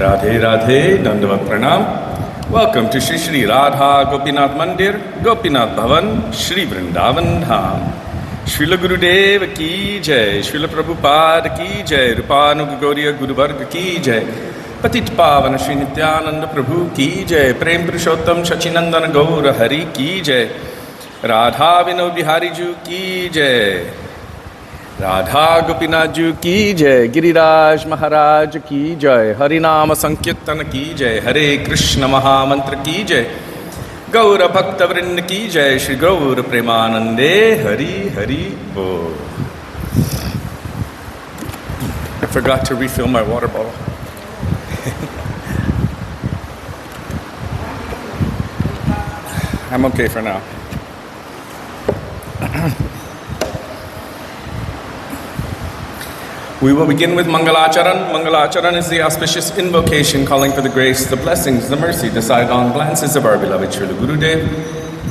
Radhe Radhe, Dandavad Pranam. Welcome to Shri Shri Radha Gopinath Mandir, Gopinath Bhavan, Shri Vrindavan Dham. Srila Gurudev ki jai, Srila Prabhupada ki jai, Rupanuga Gauriya Guru Varga ki jai, Patit Pavana Shri Nityananda Prabhu ki jai, Prem Purushottam Shachinandana Gaura Hari ki jai, Radha Vinod Bihari Ju ki jai, Radha Gopinath Ju ki jai, Giriraj Maharaj ki jai, Harinama Sankirtana ki jai, Hare Krishna Mahamantra ki jai, Gaura Bhakta Vrinda ki jai, Shri Gaura Premanande, Hari Hari Bol. I forgot to refill my water bottle. I'm okay for now. We will begin with Mangalacharan. Mangalacharan is the auspicious invocation calling for the grace, the blessings, the mercy, the sidelong glances of our beloved Srila Gurudev,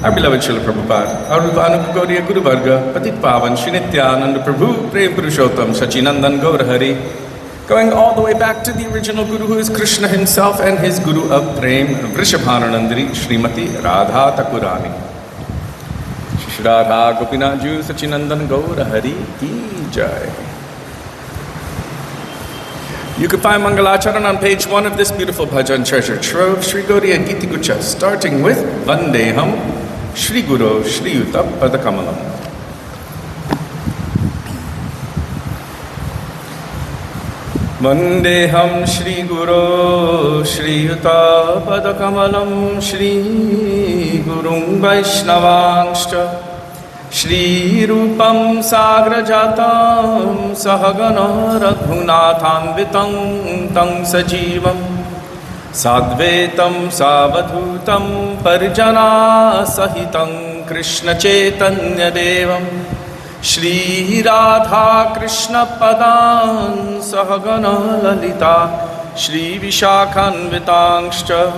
our beloved Srila Prabhupada, our Rupanuga Gauriya Guru Varga, Patit Pavan, Shri Nityananda Prabhu, Prem Purushottam, Shachinandan Gaurahari, going all the way back to the original Guru who is Krishna himself and his Guru of Prem, Vrishabhananandari, Srimati Radha Thakurani. Shri Radha Gopinath Ju Sachinandan Gaurahari ki jai. You can find Mangalacharan on page 1 of this beautiful bhajan treasure trove, Sri Gaudiya Giti Gucha, starting with Vandeham, Shri Guru, Shri Yuta Padakamalam. Vandeham, Shri Guru, Shri Yuta Padakamalam, Shri Gurum Vaishnavangscha, Shri Rupam Sagrajatam Sahagana Raghunathanvitam Tang Sajivam Sadvetam Savadhutam Parjana Sahitam Krishna Chaitanya Devam Shri Radha Krishna Padan Sahagana Lalita Shri Vishakhanvitangscha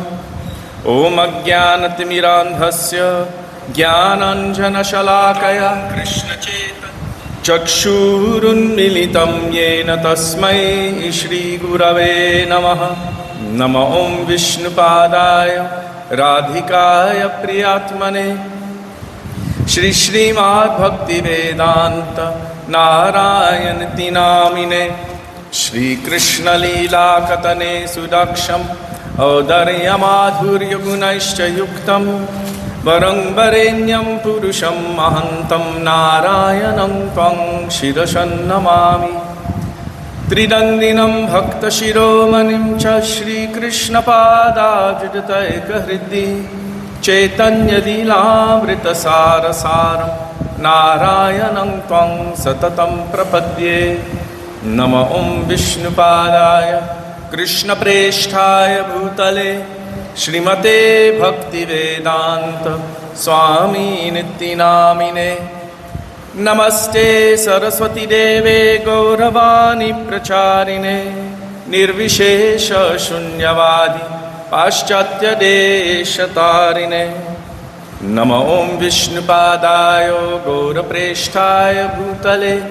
Om Ajnanatimirandhasya Jnananjana Shalakaya Krishna Chaitanya Chakshurunmilitam Yena Tasmai Shri Gurave Namaha Nama Om Vishnupadaya Radhikaya Priyatmane Shri Srimad Bhakti Vedanta Narayanati Namine Shri Krishna Leela Katane Sudaksham Audarya Madhurya Gunaischa Yuktam Varang Varenyam Purusham Mahantam Narayanam Tvang Shirashan Namami Tridandinam Bhakta Shiromanim Cha Shri Krishna Pada Jidataika Hriddi Chaitanya Dilamrita Sara Saram Narayanam Tvang Satatam Prapadye Nama Om Vishnu Padaya Krishna Presthaya Bhutale Shrimate Bhakti Vedanta Swami Nityanamine Namaste Saraswati Deve Gauravani Pracharine Nirvishesha Shunyavadi Paschatya Deshatarine Nama Om Vishnu Padayo Gaura Presthaya Bhutale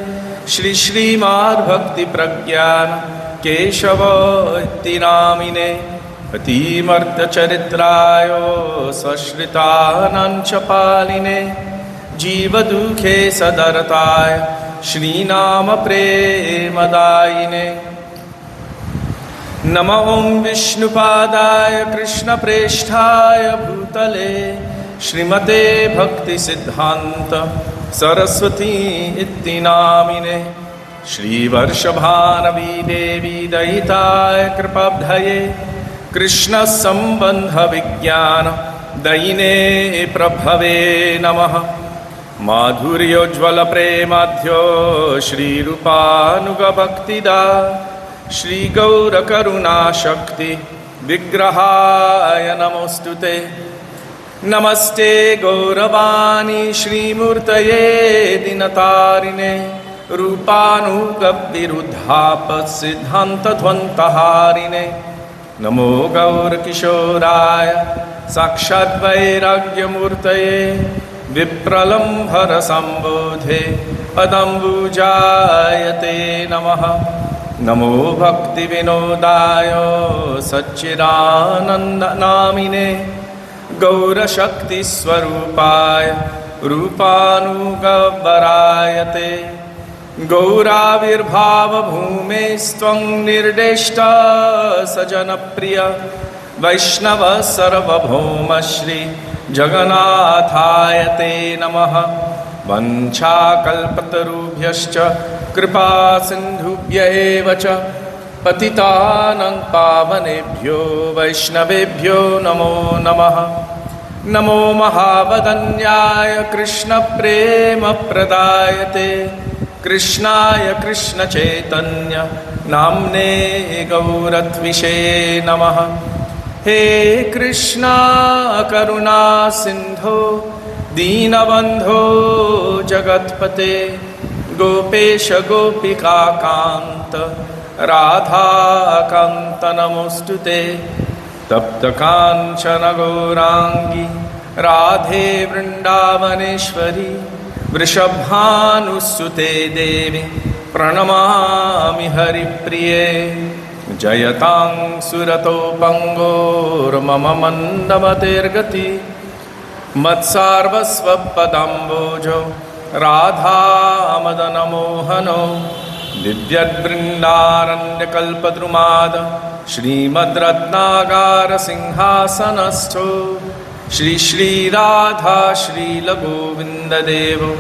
Shri Srimad Bhakti Pragyana Keshava Ittinamine Patimartha Charitrayo Sashritanancha Paline Jiva Dukhe Sadarataya Shri Nama Premadayine Nama Om Vishnu Padaya Krishna Presthaya Bhutale Shrimate Bhakti Siddhanta Saraswati Ittinamine Shri Varshabhanavi Devi Daitaya Kripabdhaye Krishna Sambandha Vijnana Daine Prabhave Namaha Madhuryojvala Premadhyo Shri Rupanuga Bhaktida Shri Gaura Karuna Shakti Vigrahaya Namostute Namaste Gauravani Shri Murtaye Dinatarine Rupanuga Viruddhapa Siddhanta Dhvantaharine Namo Gaur Kishoraya Sakshat Vairagya Murtaye Vipralambhara Sambodhe Padambujayate Namaha नमो भक्ति विनोदाय सच्चिदानन्दनामिने गौरशक्तिस्वरूपाय रूपानुगव्वरायते गौराविर्भावभूमेस्त्वं निर्दिष्ट सजनप्रिय वैष्णव सर्वभौम श्री जगन्नाथाय ते नमः। वंशाकल्पतरुभ्यश्च कृपा सिन्धुभ्य एव च पतितानां पावनेभ्यो वैष्णवेभ्यो नमो नमः। नमो महावदन्याय कृष्णप्रेमप्रदायते कृष्णाय कृष्णचैतन्य नाम्ने गौरत्विषे नमः। हे कृष्णा करुणा सिन्धो दीनबन्धो जगत्पते गोपेश गोपिकान्त राधाकान्त नमोऽस्तुते। तप्तकाञ्चन गौराङ्गी राधे वृन्दावनेश्वरी वृषभानुसुते देवी प्रणमामि हरिप्रिये। जयतां सुरतोपङ्गोर्मम मन्दमतिर्गति मत्सार्वस्वपदाम्बोजो राधामदनमोहनो दिव्यद्बृन्दारण्यकल्पद्रुमाद श्रीमद्रत्नागारसिंहासनस्थो श्री श्रीराधा श्रीलगोविन्ददेवो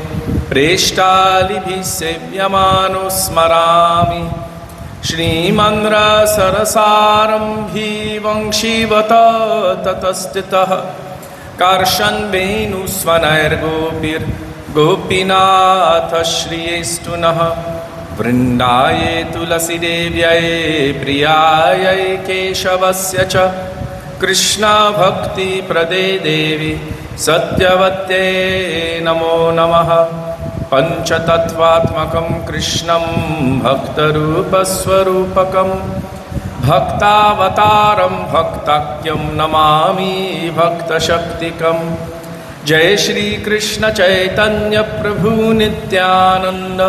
प्रेष्टालिभिः सेव्यमानो स्मरामि। श्रीमन्द्रसरसारम्भी वंशीवत ततस्थितः कार्षन्वेणुस्वनैर्गोपीर्गोपीनाथ श्रियेष्टुनः वृन्दाये तुलसीदेव्यै प्रियायै केशवस्य च कृष्णभक्तिप्रदे देवी सत्यवत्यै नमो नमः। पञ्चतत्त्वात्मकं कृष्णं भक्तरूपस्वरूपकं भक्तावतारं भक्ताख्यं नमामि भक्तशक्तिकं। जय श्री कृष्ण चैतन्य प्रभु नित्यानंद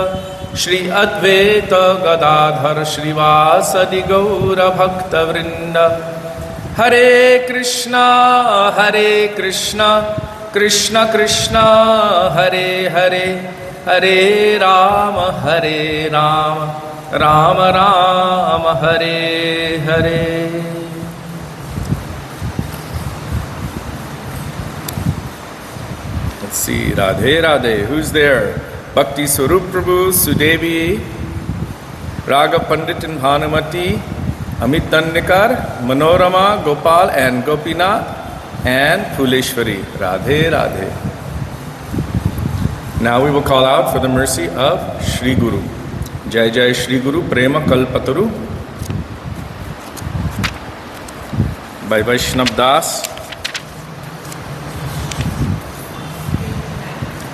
श्री अद्वैत गदाधर श्रीवासदि गौर भक्तवृंद। हरे Krishna Krishna Krishna Hare Hare Hare Ram Ram Ram Hare Hare. Let's see, Radhe Radhe, who's there? Bhakti Swarup Prabhu, Sudevi, Raga Pandit and Bhanumati, Amit Dandikar, Manorama, Gopal and Gopinath, and Phuleshwari. Radhe Radhe. Now we will call out for the mercy of Shri Guru. Jai Jai Shri Guru Prema Kalpataru by Vaishnav Das,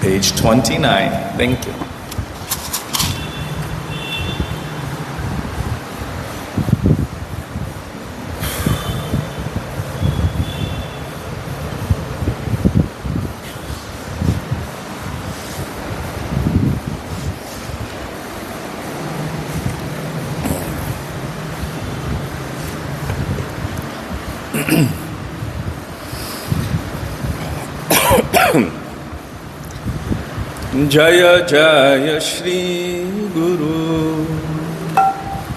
page 29. Thank you. जय जय श्री गुरु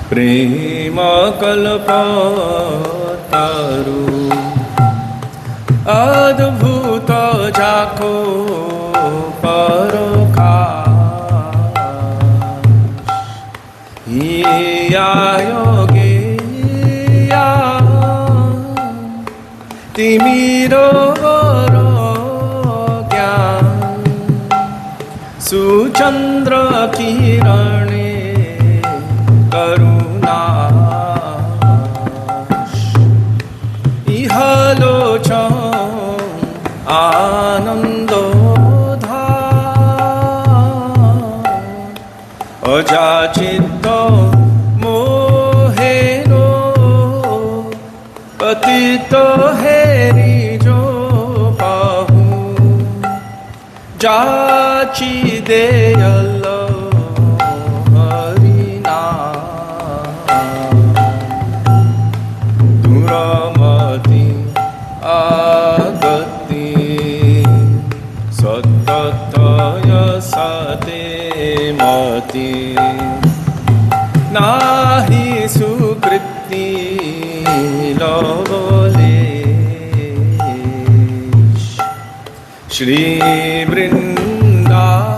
प्रेम कल्पतरु अद्भुत जाको परकाश योगे तिमिरो सुचंद्र किरणे करुणाश इहलोचन आनंदोधा अजाचित मोहेनो पतित हेरि जो पाहु जाची देयल हरिनाम আগতি সত্যতয় সতে মতি নাহি সুকৃতি লবলেশ শ্রী বৃন্দাবন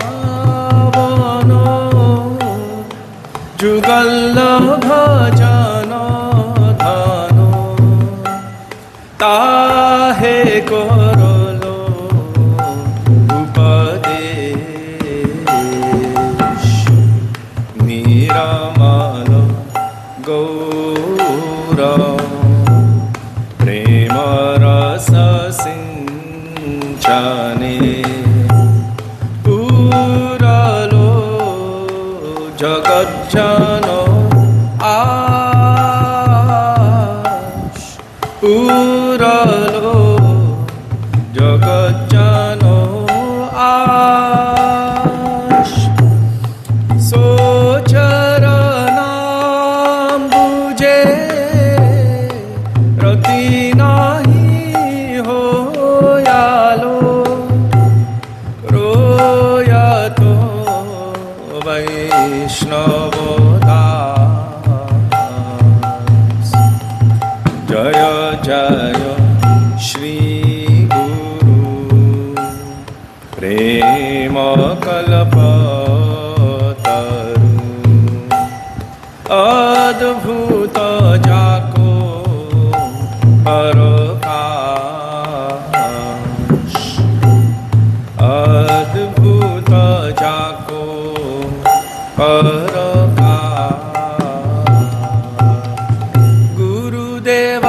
যুগল ভজন ধন তাহে করলো উপদেশ নিরমল গৌর প্রেম রস সিঞ্চনে পুরলো জগজ্জন আশ পুরলো জগজ্জন আশ সোচরনাম্বুজে রতি নাহি হোয়ালো রোয়তো বৈষ্ণব দাস জয় জয় শ্রী গুরু প্রেম কল্পতরু অদ্ভুত যাকো পরকাশ অদ্ভুত যাকো গুরুদেব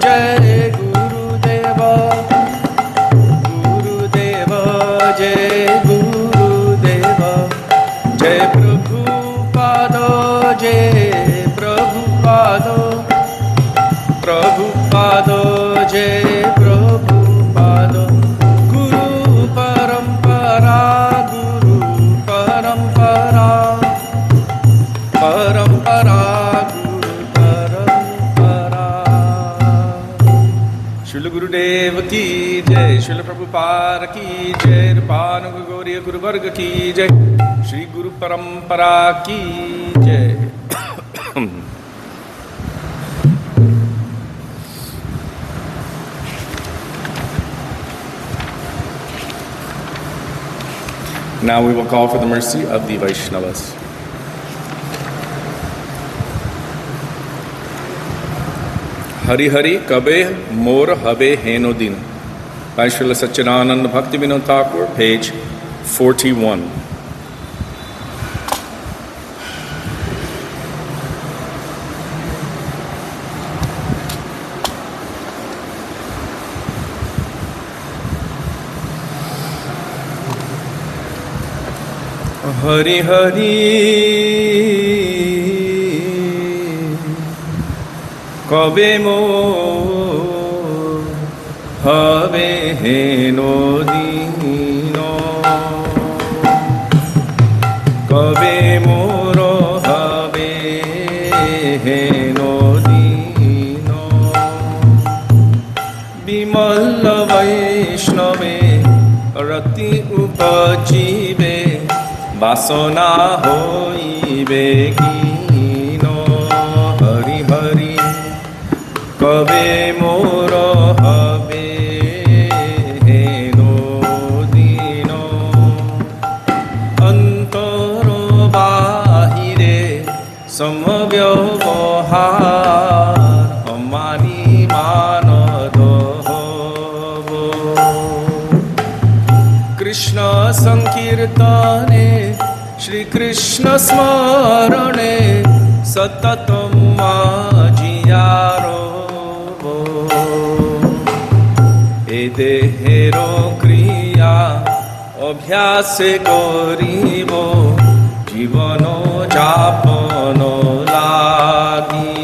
জয় গুরুদেব গুরুদেব জয় গুরুদেব জয় প্রভুপাদ জয় প্রভুপাদ প্রভুপাদ জয় প্রভুপাদ গুরু পরম্পরা গুরু পরম্পরা परंपरा गुरु परंपरा। श्रील गुरुदेव की जय, श्रील प्रभुपाद की जय, रूपानुग गौरी गुरुवर्ग की जय, श्री गुरु परंपरा की जय। Now we will call for the mercy of the Vaishnavas. Hari Hari कबे मोर हबे हेनो दिन by Srila Satchidananda Bhaktivinoda Thakur, page 41. Hari Hari কবে মোর হবে হেনো দিন কবে মোর হবে হেনো দিন বিমল বৈষ্ণবে রতি উপজীবে বাসনা হইবে কিন হরি হরি কবে মোর হবে হেনো দিন অন্তর বাহিরে সমব্যবহার অমানি মানদ হব কৃষ্ণ সংকীর্তনে শ্রীকৃষ্ণ স্মরণে সততম জিয়ারো এ দেহের ক্রিয়া অভ্যাসে করিব জীবন যাপন লাগি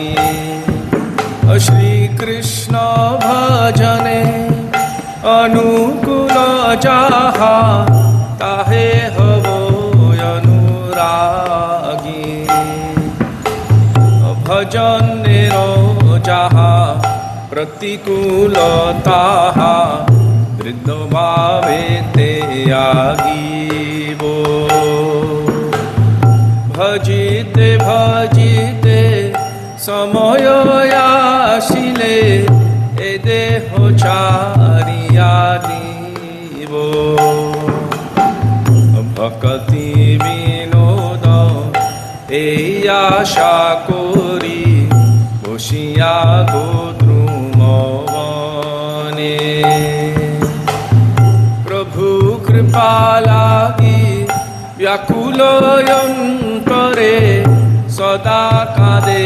শ্রীকৃষ্ণ ভজনে অনুকূল যাহা তাহে হব অনুরাগী ভজনের যাহা प्रतिकूलता दृढभावे ते आगिबो भजिते भजिते समय आसिले ए देह छाड़िया দিব ভক্তি বিনোদ এই আশা করি বসিয়া গোদ্রুম বনে প্রভু কৃপা লাগি ব্যাকুল অন্তরে সদা কাঁদে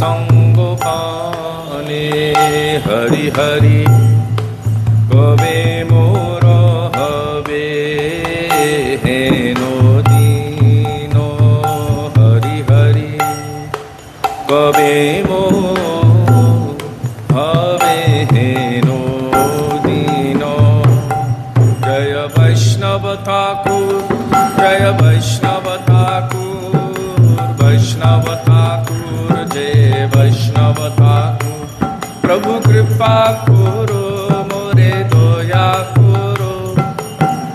সঙ্গোপনে হরি হরি কবে মোর হবে হেন দিন হরি হরি কবে মোর হবে হেন দিন জয় বৈষ্ণব ঠাকুর জয় বৈষ্ণব ঠাকুর বৈষ্ণব ঠাকুর জয় বৈষ্ণব ঠাকুর প্রভু কৃপা করো মোরে দয়া করো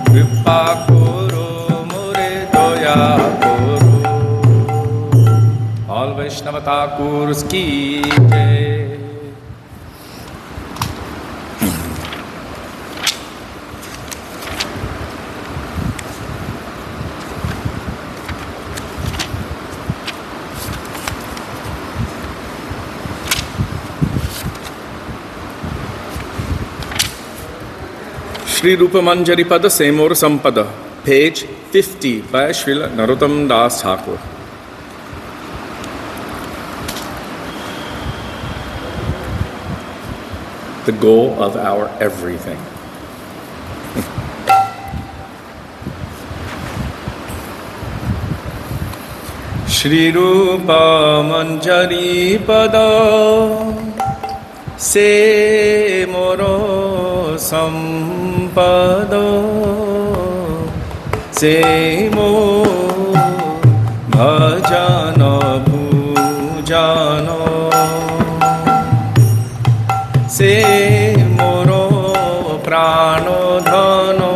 কৃপা করো মোরে দয়া করো all Vaishnava Thakurs ki jai Shri Rupa Manjari Pada Semor Sampada, page 50 by Srila Narottam Das Thakur. The goal of our everything. Shri Rupa Manjari Pada Semor Sampada se mo bhajana bhujana se moro prano dhano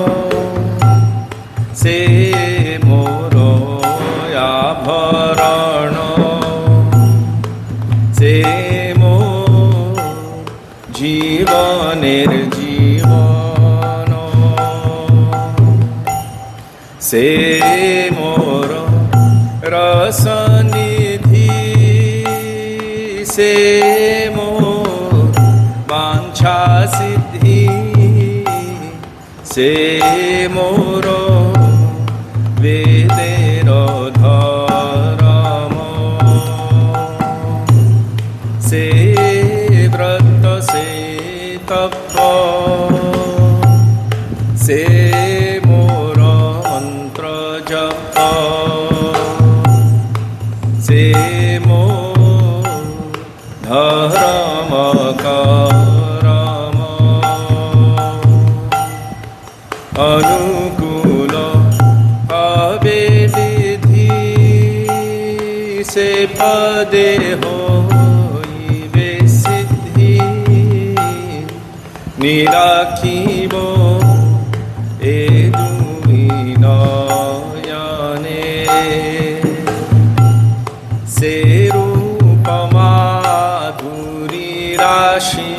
se moro abharana se mo জীবনের জীবন সে মোর রসনিধি সে মোর বাঞ্ছা সিদ্ধি সে মোর বেদের ধরম সে ব্রত সে তপ সে মোর মন্ত্র জপ সে মোর ধরম করম অনুকূল হবে বিধি সে পদে হইবে সিদ্ধি নিরাখিব এ দুই নয়নে সে রূপ মাধুরী রাশি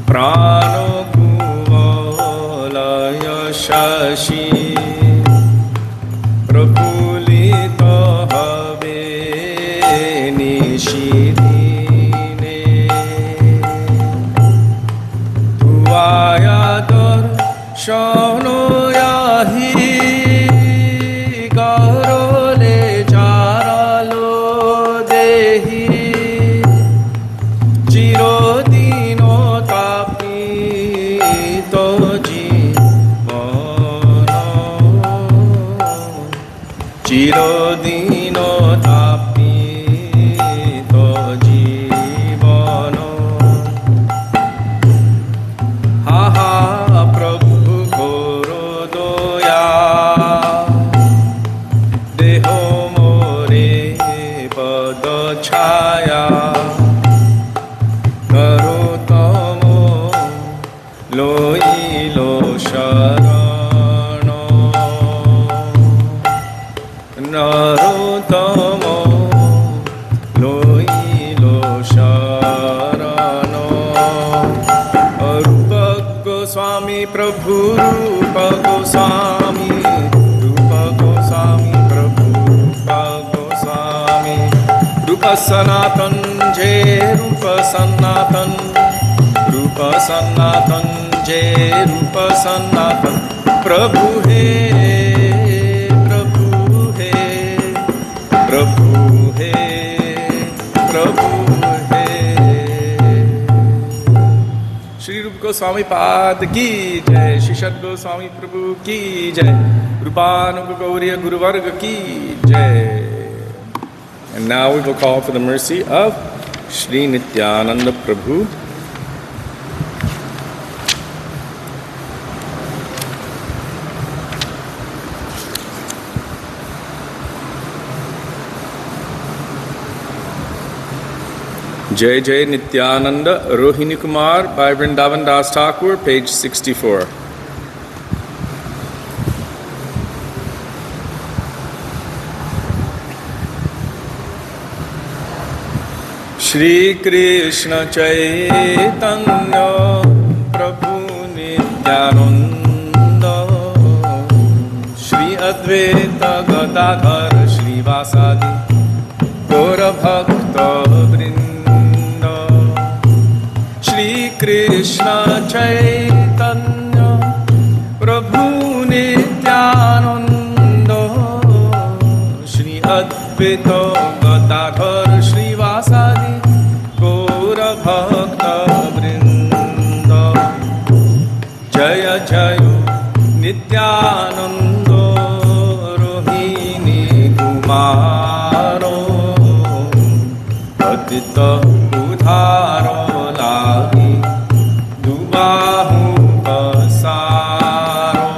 প্রাণ কুবলয় শশী প্রফুল্লিত হবে নিশিদিনে তুয়ায়াদর শোনয়াহি গরলে চারালো দেহি চিরদিন তাপিত জীবন চিরদিন তাপিত জীবন হা হা প্রভু লইল শরণ নরোত্তম লইল শরণ রূপ গোস্বামী প্রভু রূপ গোস্বামী প্রভু রূপ গোস্বামী रूप सनातन जय रूप सनातन जय रूप सनातन प्रभु हे प्रभु हे प्रभु हे प्रभु हे श्री रूप गोस्वामी पाद की जय श्री सद गोस्वामी प्रभु की जय रूपानुग गौरी गुरुवर्ग की जय. And now we will call for the mercy of Sri Nityananda Prabhu. Jai Jai Nityananda Rohini Kumar by Vrindavan Das Thakur, page 64. Shri Krishna Chaitanya Prabhu Nityananda Shri Advaita Gadadhar Shri Vasadi Gaura Bhakta Vrinda Shri Krishna Chaitanya Prabhu Nityananda Shri Advaita Gadadhar Shri Vasadi Bhakta Vrinda Jaya Jaya Nityananda Rohini Kumaro Patita Udharo Lagi Dubahu Pasaro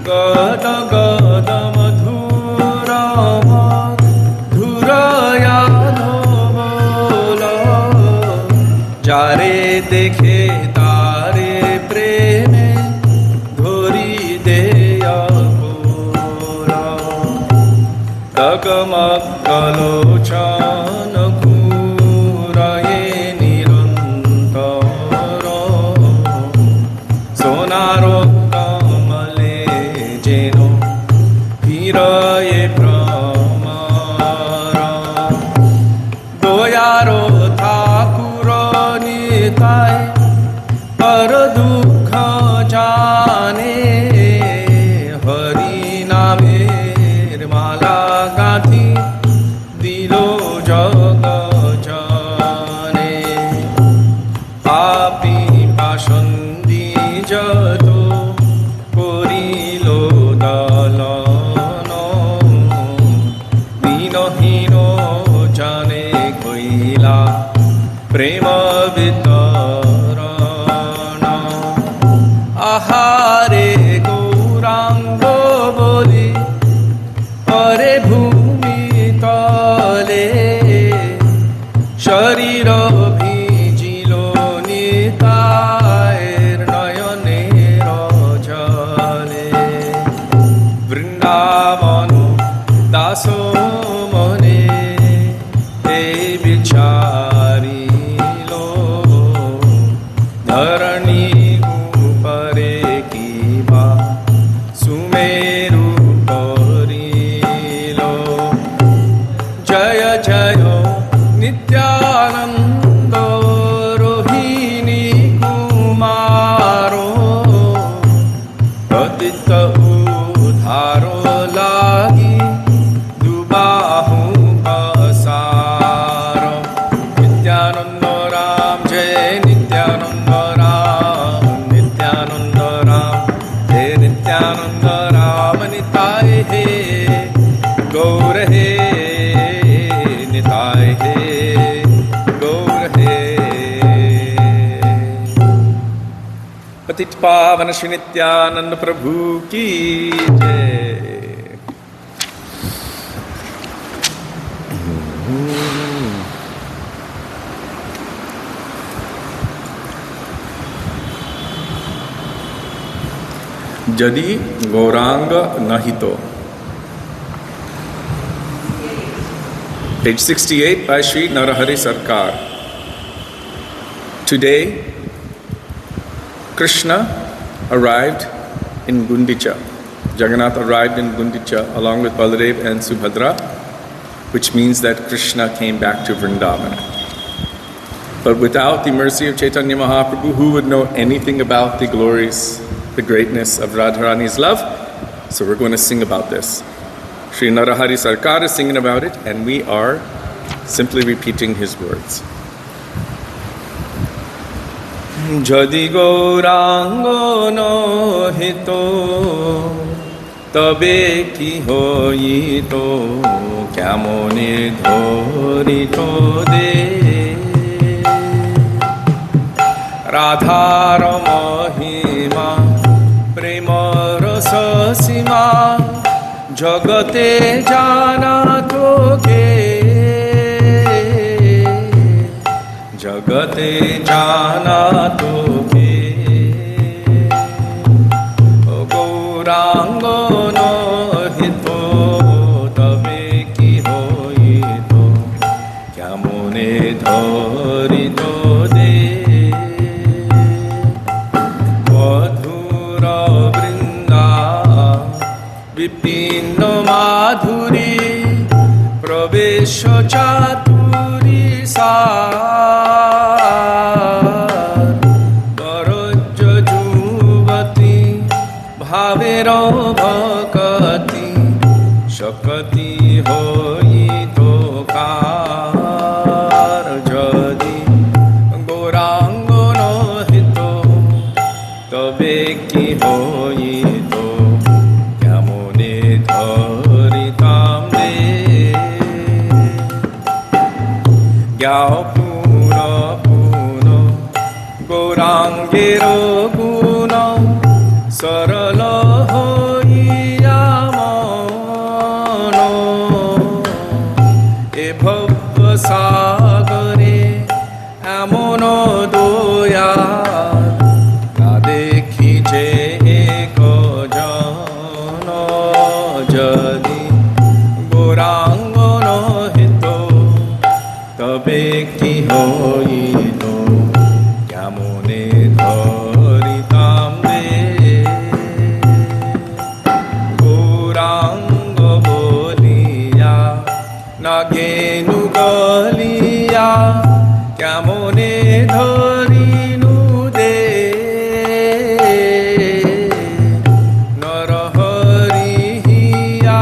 Gada Gada Madhura Madhuraya যারে দেখে তারে প্রেমে ধরি দেয়া তকমকলোচন ঘুরায়ে নিরন্তর সোনার কমলে যেন হৃদয়ে ভ্রমর দয়ারো ঠাকুর নিতাই পর দুঃখ জানে হরি নামের মালা গাঁথি দিল জগ জানে পাপি পাসন্দি যত করিল দলন দিনহীন জানে কইলা প্রেম বিতরণ আহারে গৌরাঙ্গ বলি পরে ভূমি তলে শরীর ভিজিল নিতায়ের নয়নের জলে বৃন্দাবন দাস মনে এই বিচারিল ধরণী উপরে কিবা সুমেরু করিল জয় জয় নিত্যানন্দ রোহিণী কুমার পতিত উদ্ধার লাগি দুবাহু পসার নিত্যানন্দ রাম জয় নিত্যানন্দ রাম নিত্যানন্দ রাম হে নিত্যানন্দ রাম নিতাই হে গৌর হে निताय हे गौर हे पतित पावन श्री नित्यानंद प्रभु की जय. Jadi Gauranga Nahito. Page 68 by Sri Narahari Sarkar. Today, Krishna arrived in Gundicha. Jagannath arrived in Gundicha along with Baladev and Subhadra, which means that Krishna came back to Vrindavan. But without the mercy of Chaitanya Mahaprabhu, who would know anything about the glories, the greatness of Radharani's love? So we're going to sing about this. Sri Narahari Sarkar is singing about it, and we are simply repeating his words. Jadi Gaurango no hito, tabe ki hoito, kemone dhorito de. Radhar Mahima Prema Rasa Sima Jagate Jana Toke Jagate Jana Toke Gaurango no hito tabe ki hoito kyamone dhorito de Vipinno madhuri pravesha chaturi sar varajya juvati bhavero bhakati shakati hoito kar jadi Gaurango no hito tabe ki hoito Gyao Puno Puno Gaurangero Guno Sarala Hoya Mono E Bhava Sagare Amono Doya Na Dekhi Je Eko Jano Jadi Gaurango no hito tabe ki hoito kyamone dharitam de Gaurango boliya nagenu galiya kyamone dharinu de narahari hiya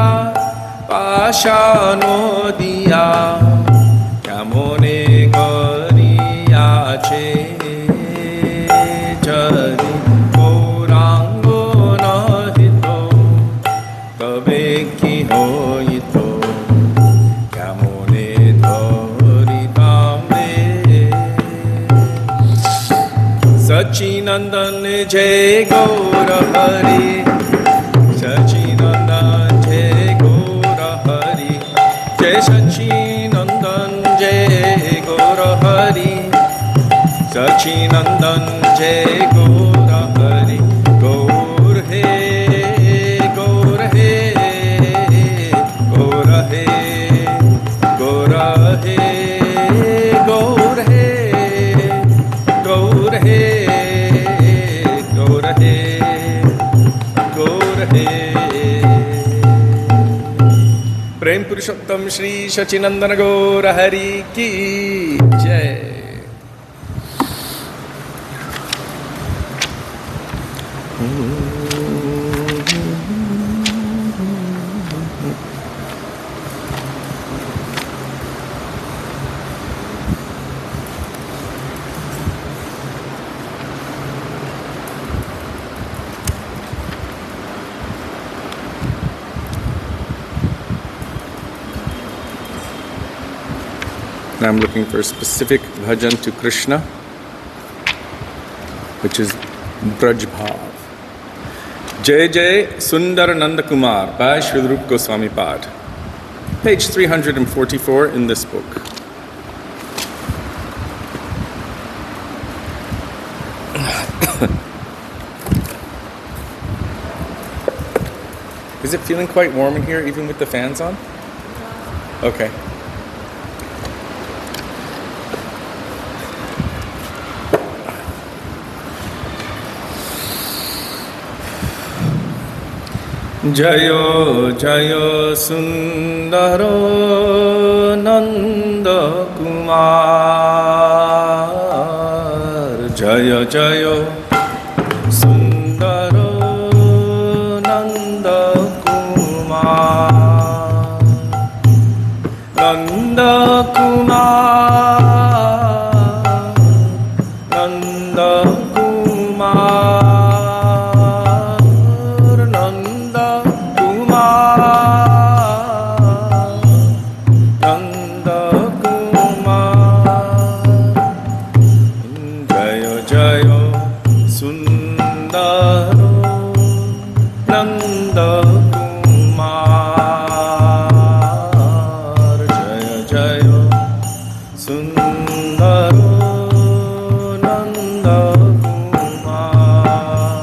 pashano diya Kyamone kariya che jadi Gaurango no hito tabe ki hoito kyamone dharitam de Sachinandan jai Gaura Hari Sachinandan jai Gaura Hari Jai Sachinandan Jai Gaura Hari Sachinandan Jai Gaura Hari Gaur He Gaur He Gaura He Gaura He Gaur He Gaur He Gaur He Gaur He Prem Purushottam Shri Sachinandana Gaura Hari Ki Jai. Now I'm looking for a specific bhajan to Krishna, which is Braj Bhav. Jai Jai Sundar Nanda Kumar by Srila Rupa Goswami Pad. Page 344 in this book. Is it feeling quite warm in here, even with the fans on? Okay. Jayo Jayo Sundaro Nanda Kumar Jaya Jayo Sundaro Nanda Kumar Nanda Kumar Nanda Kumar Nanda Nanda Kumar Jaya Jaya Sundaro Nanda Kumar Jaya Jaya Sundaro Nanda Kumar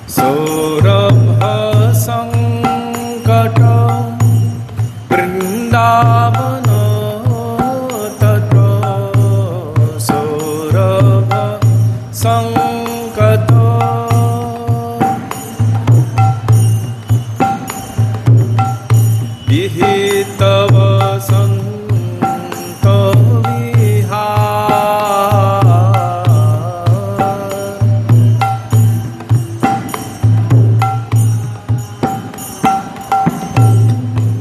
Saurabha Sankata Vrindavana Tata Saurabha Sankata Vihitava Santa Vihar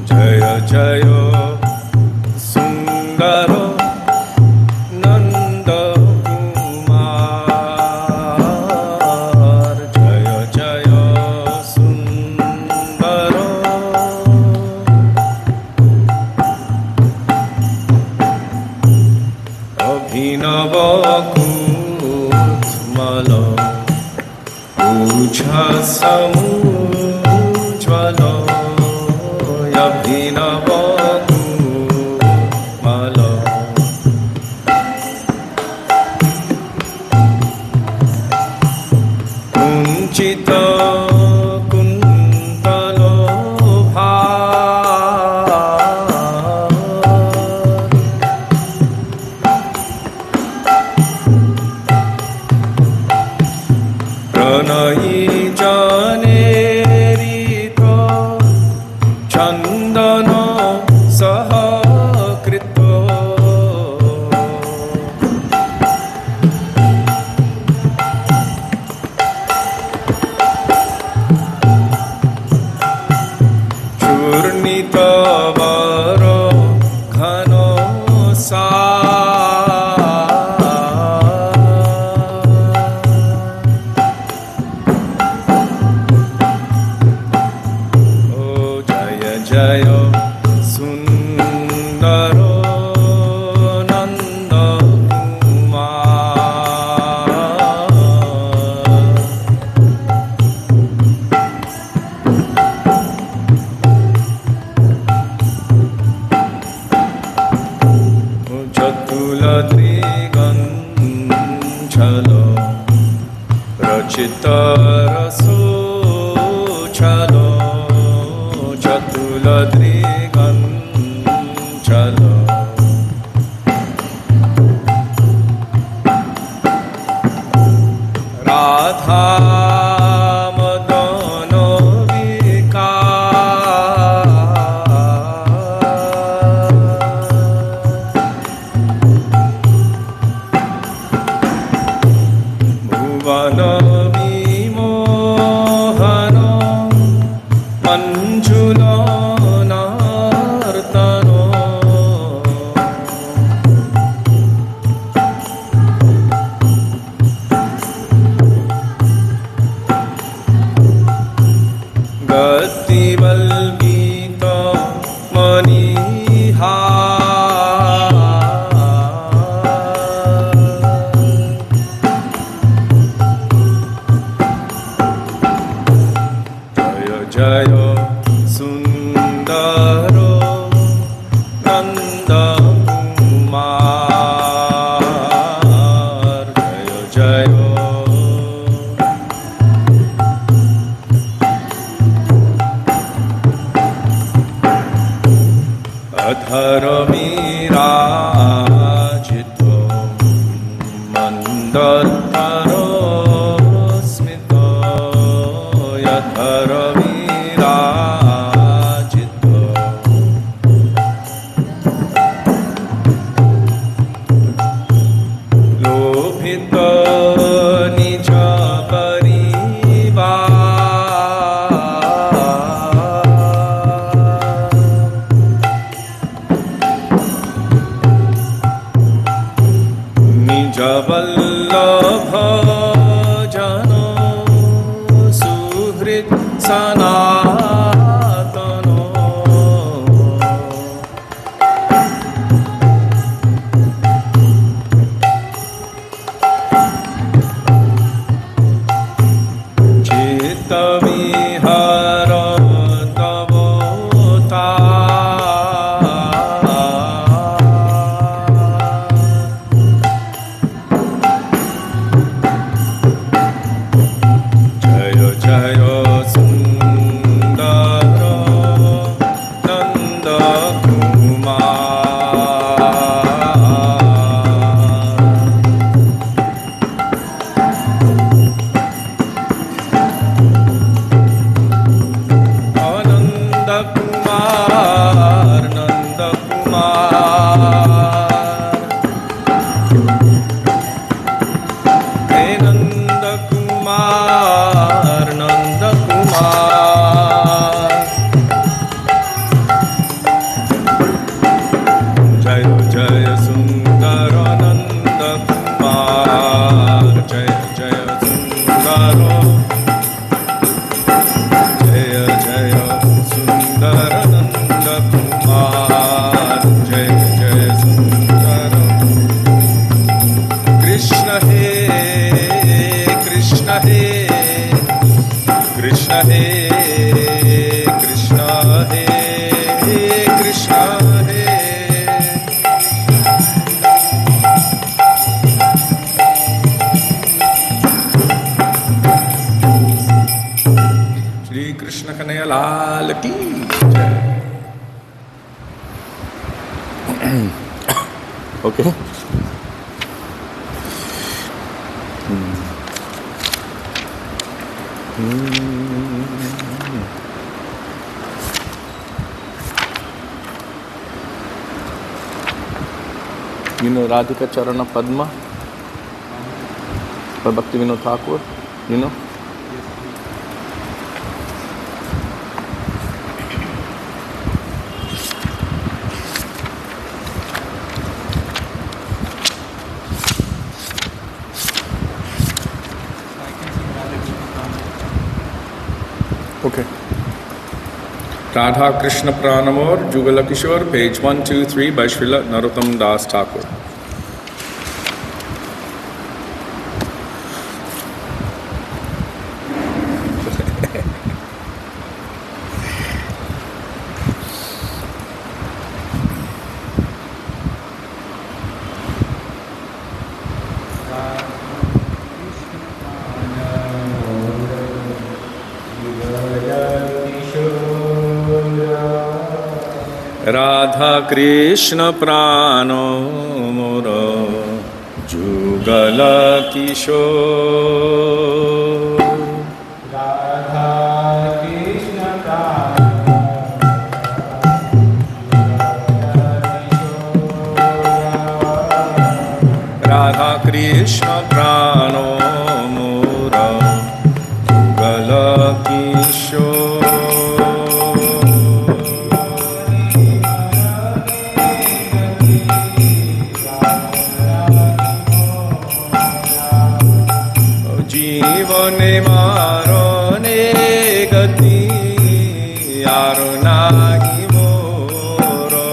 Jaya Jaya Sundaro Nanda Kumar Jaya Jaya Sundaro Abhinava Kutmala Ujhasamujvala Abhinava Kutmala Kunchita Kuntalobha Pranayi Janerito Chandana Sahakrito Churnita Varo Ghano Sa Oh Jaya Jaya Sundaro Nanda Kumar Chatula Triganchalo Rachita Raso Chalo Chatula Triganchalo Radha Madano Bhuvana Vimohana Manjula Nartano Gati Valgita Maniha Jaya Jaya Sundaro Nanda Kumar Jaya Jaya sanatano. Chitta vihara tavota. Jaya Jaya Sundara Nanda Nanda Kumar, Nanda Kumar, Hey Nanda Kumar, Nanda Kumar, Jaya Jaya Sundara Nanda Kumar, Jaya Jaya Sundara. Jaya Jaya Sundara Nanda Kumar, Jaya Jaya Sundara. Krishna He, Krishna He, Krishna He, Krishna He, Krishna He. Shri Krishna Kanhaiya Lal ki jai. Okay. You know Radhika Charana Padma by Bhaktivinoda Thakur? You know? Okay. Radha Krishna Pranamor, Jugala Kishore, page 123 by Srila Narottam Das Thakur. Radha Krishna Prano Moro Jugala Kishore. Radha Krishna Prano Radha Krishna Prano Moro Jugala Kishore. जीवने मारोने गति यारो नाही मोरो.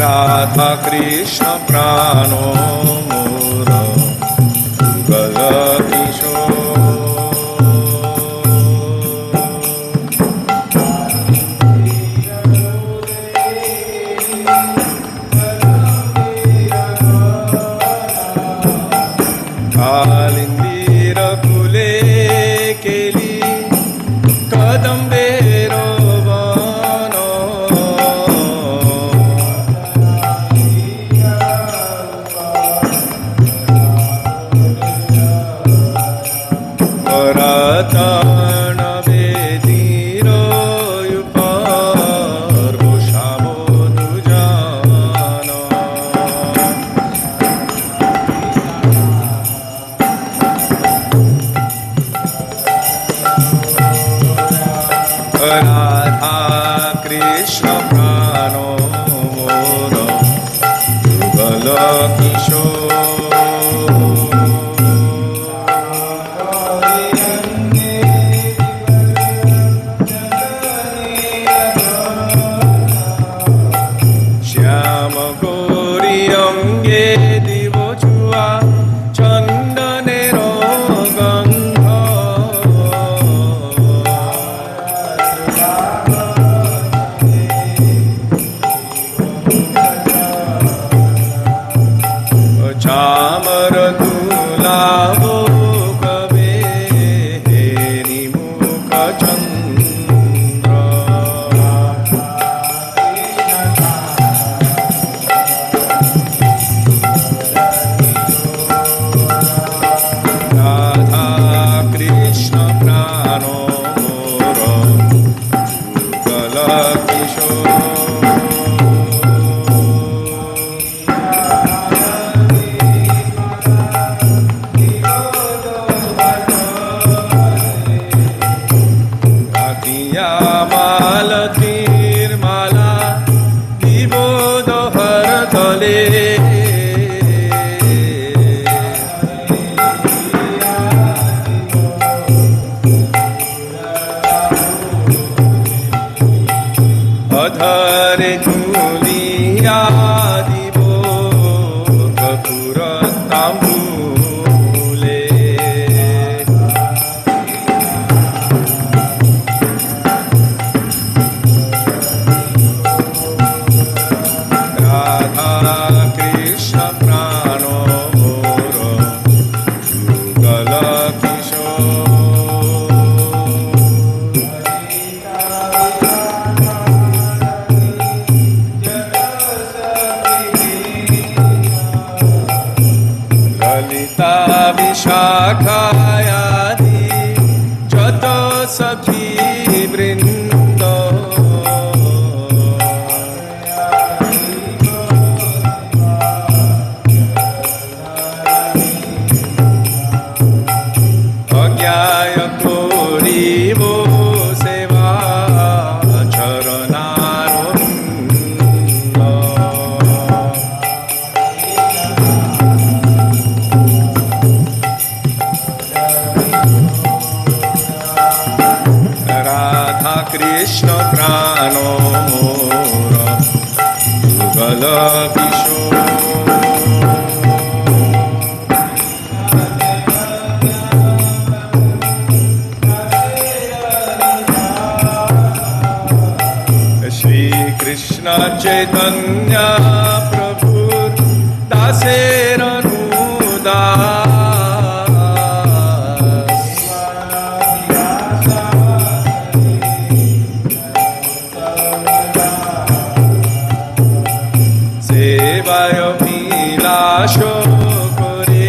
Radha Krishna Prano Moro Jugala Kishore. Kalindira Kule Keli Kadambero Vano. Varatana Vediro Yupar Voshamo Dujana. Radha Krishna Prano Moro अधरे झूलिया दिवो कपूर तांबूले राधा कृष्ण प्राणो मोर जुगल विशाखायादि जत सखी वृंद अज्ञाय कोरिवो सेवा चरणारविंद कृष्ण प्राणो मोर जुगल किशोर श्री कृष्ण चैतन्य प्रभु दासेर বিলাসো করে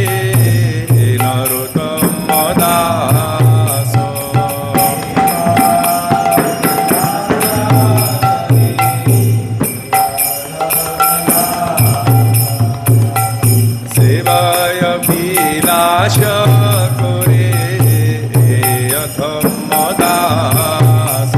নরোত্তম দাস সেবায় বিলাস করে অধম দাস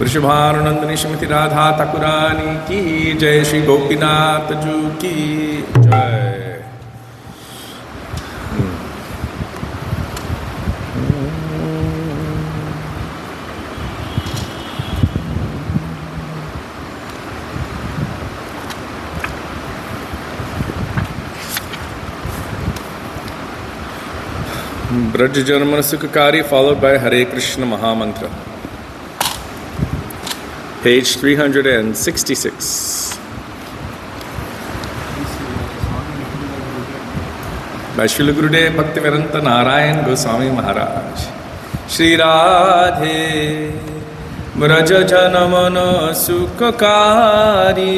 वृषभानुनंदनी श्रीमती राधा ठाकुरानी की जय। श्री गोपीनाथ जू की जय। ब्रज जन्म सुखकारी followed by Hare Krishna Mahamantra. Page 366. By Srila Gurudev Bhaktivedanta Narayan Goswami Maharaj. Shri Radhe Braja Janamana Sukhakari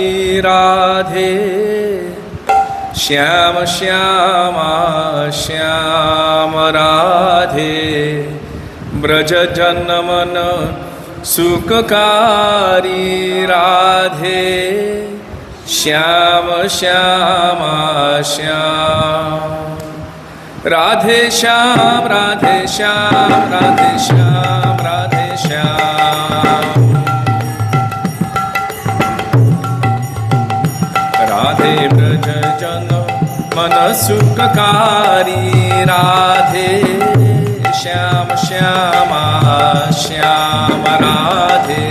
Radhe Shyama Shyama Shyama Radhe Braja Janamana सुखकारी Radhe Shyam Shyam Shyam Radhe Shyam Radhe Shyam Radhe Shyam Radhe Shyam Radhe Braj Braj जन मन सुखकारी राधे श्याम श्यामा श्याम राधे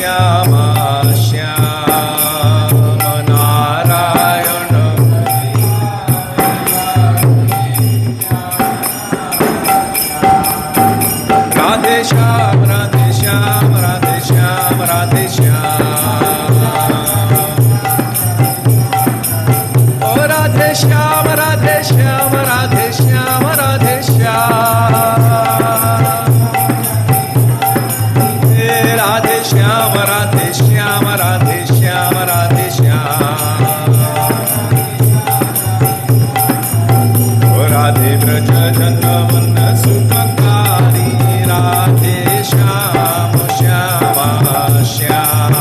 श्यामा श्याम नारायण राधे श्याम राधे श्याम राधे श्याम राधे श्याम ओ राधे श्याम राधे श्याम राधे श्याम राधे श्याम राधे श्याम राधे श्याम राधे श्याम राधे श्याम ओ राधे ब्रज जन सुखकारी राधे श्याम श्यामा श्याम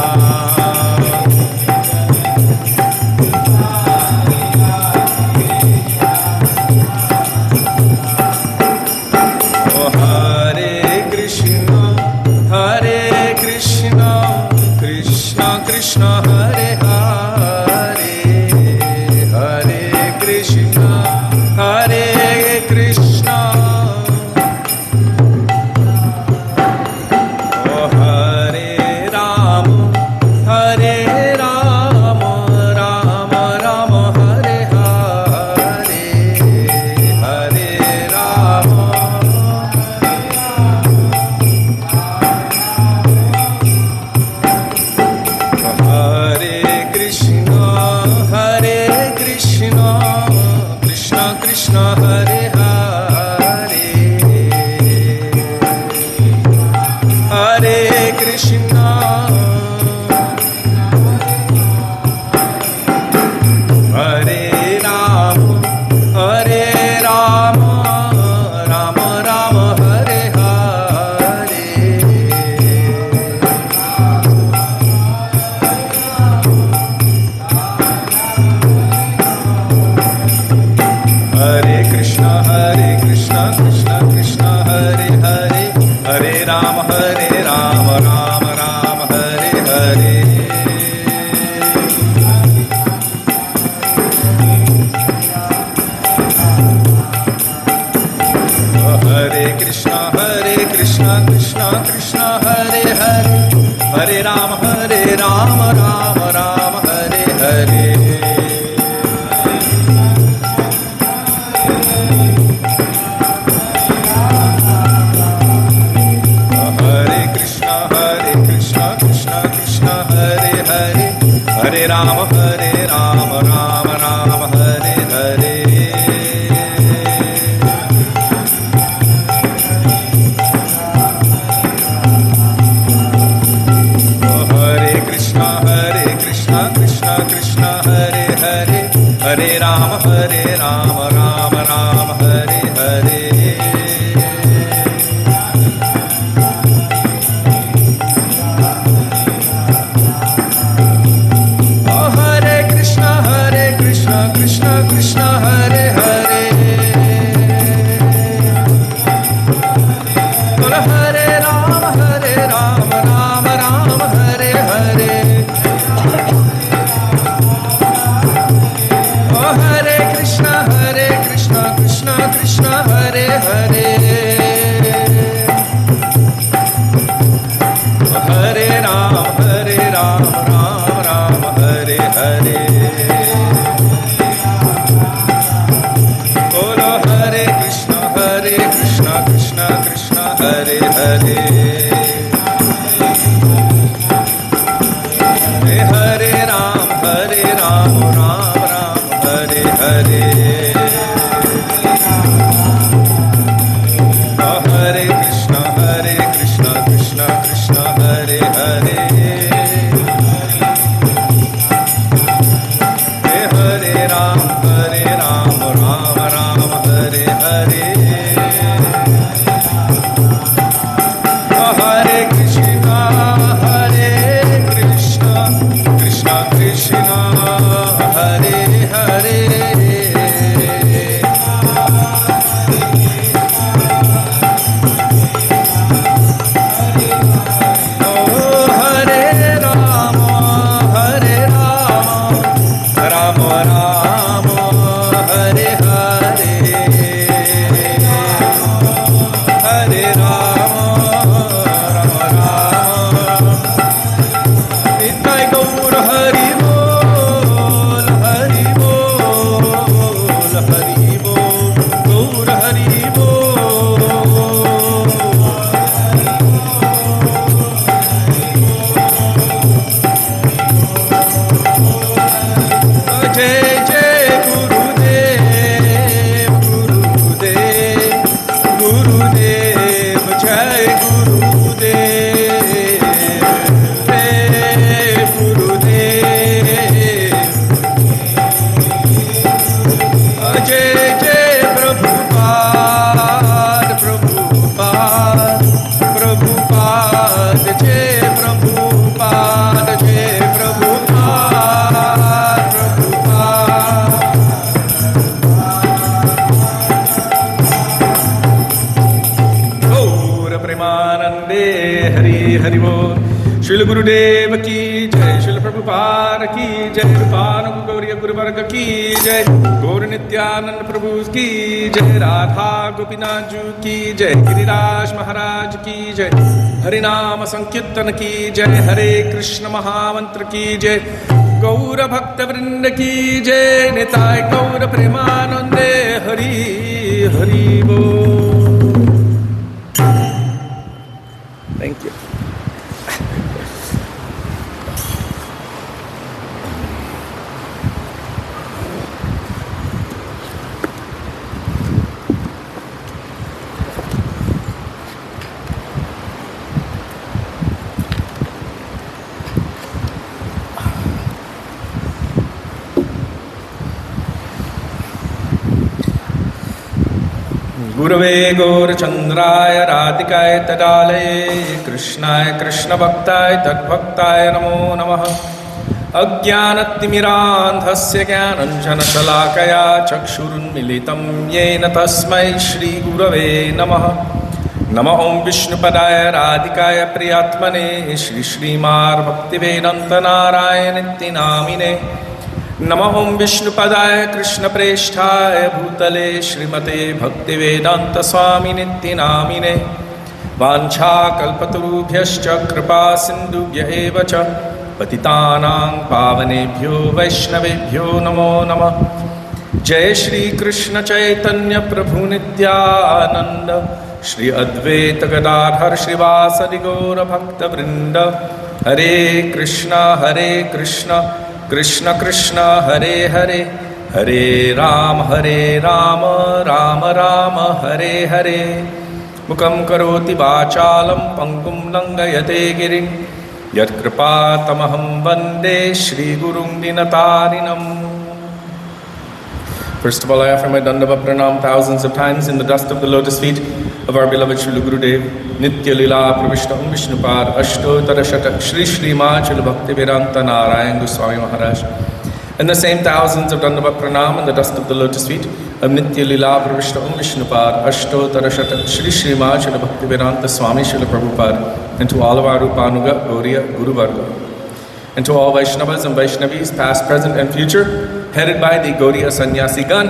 ओ हरे कृष्ण कृष्ण कृष्ण हरे हरे हरे कृष्ण ओ हरे राम राम राम हरे हरे हरे राम हरे कृष्ण कृष्ण कृष्ण हरे हरे हरे कृष्ण हरे राम राम राम हरे हरे हरे कृष्ण कृष्ण कृष्ण हरे हरे हरे राम राम राम हरे हरे हरे कृष्ण कृष्ण कृष्ण हरे हरे हरे राम राम राम हरे हरे हरे कृष्ण कृष्ण कृष्ण हरे हरे हरे राम राम राम हरे हरे हरे कृष्ण कृष्ण कृष्ण हरे हरे हरे राम राम राम हरे हरे हरे कृष्ण कृष्ण कृष्ण हरे हरे हरे राम राम राम हरे हरे हरे कृष्ण कृष्ण कृष्ण हरे हरे हरे राम राम राम हरे हरे बोलो हरे Krishna Krishna Krishna Hare Hare Hare Ram Ram Hare Hare Hare Krishna Krishna Krishna Hare Hare Srila Gurudev ki jai, Srila Prabhupada ki jai, Rupanuga Gauriya Guruvarga ki jai, Gaur Nityananda Prabhu ki jai, Radha Gopinath Ji ki jai, Giriraj Maharaj ki jai, Harinama Sankirtan ki jai, Hare Krishna Mahamantra ki jai, Gaura Bhakta Vrinda ki jai, Nitai Gaura Premanande Hari Hari Bo. Thank you. Gurave Gaurachandraya Radhikaya Tadale Krishnaya Krishna Bhaktāya Tadbhaktaya Namo Namaha Ajnanatimmirandhasya Jnananjana Shalakaya Chakshurunmilitam Yena Tasmai Shri Gurave Namaha Nama Om Vishnupadaya Radhikaya Priyatmane Shri Srimad Bhaktivedanta Narayana Namine Nama Om Vishnupadaya Krishna Preshthaya Bhutale Srimate Bhaktivedanta Swami Nityanamine Vancha Kalpatarubhyascha Kripa Sindhubhya Evacha Patitanang Pavanebhyo Vaishnavebhyo Namo Namah Jai Shri Krishna Chaitanya Prabhu Nityananda Shri Advaita Gadadhar Srivasadi Gaura Bhakta Vrinda Hare Krishna Krishna Krishna Hare Hare Hare Rama Rama Rama Hare Hare Mukam Karoti Vachalam Pangum Nangayate Girim Yat Kripatamaham Vande Shri Gurum Dinatarinam. First of all, I offer my Dandava Pranam thousands of times in the dust of the lotus feet of our beloved Srila Gurudev, Nitya Lila Pravishta Vishnupad Ashtotara Shatak Shri Srimad Srila Bhaktivedanta Narayan Goswami Maharaj. And the same thousands of Dandava Pranam in the dust of the lotus feet of Nitya Lila Pravishta Vishnupad Ashtotara Shatak Shri Srimad Srila Bhaktivedanta Swami Srila Prabhupada, and to all of our Rupanuga Gauriya Guru Varga, and to all Vaishnavas and Vaishnavis, past, present, and future, headed by the Gauriya Sannyasigan,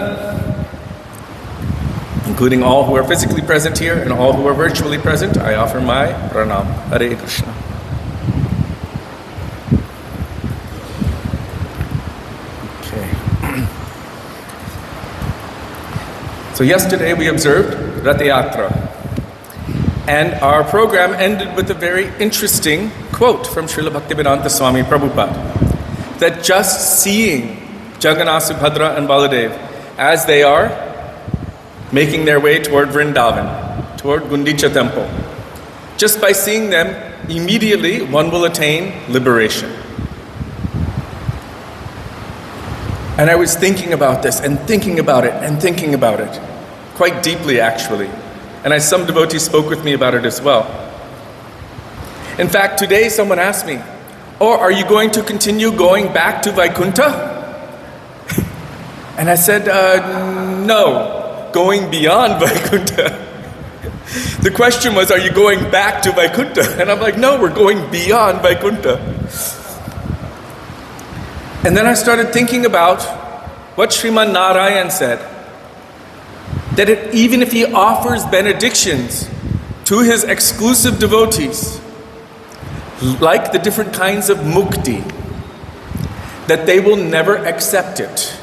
including all who are physically present here and all who are virtually present, I offer my pranam. Hare Krishna. Okay. So yesterday we observed Rath Yatra, and our program ended with a very interesting quote from Srila Bhaktivedanta Swami Prabhupada, that just seeing Jagannath, Subhadra and Baladev as they are making their way toward Vrindavan, toward Gundicha temple, just by seeing them, immediately one will attain liberation. And I was thinking about this and thinking about it and thinking about it, quite deeply actually. And some devotees spoke with me about it as well. In fact, today someone asked me, "Oh, are you going to continue going back to Vaikuntha?" And I said, no, going beyond Vaikuntha. The question was, are you going back to Vaikuntha? And I'm like, no, we're going beyond Vaikuntha. And then I started thinking about what Sriman Narayan said, that even if he offers benedictions to his exclusive devotees, like the different kinds of mukti, that they will never accept it.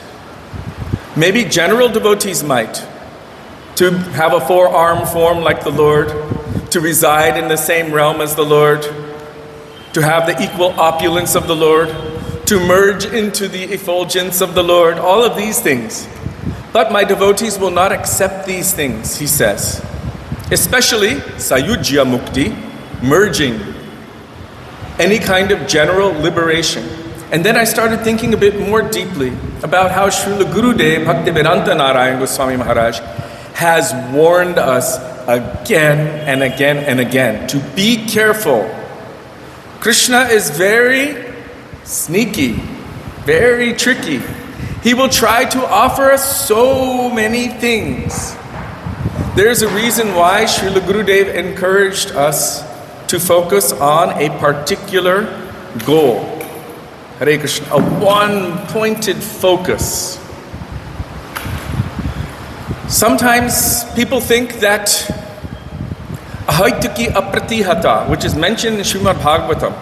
Maybe general devotees might, to have a four-arm form like the Lord, to reside in the same realm as the Lord, to have the equal opulence of the Lord, to merge into the effulgence of the Lord, all of these things. But my devotees will not accept these things, he says. Especially Sayujya Mukti, merging, any kind of general liberation. And then I started thinking a bit more deeply about how Srila Gurudev Bhaktivedanta Narayan Goswami Maharaj has warned us again and again and again to be careful. Krishna is very sneaky, very tricky. He will try to offer us so many things. There's a reason why Srila Gurudev encouraged us to focus on a particular goal. Hare Krishna, a one-pointed focus. Sometimes people think that ahaitaki apratihata, which is mentioned in Srimad Bhagavatam,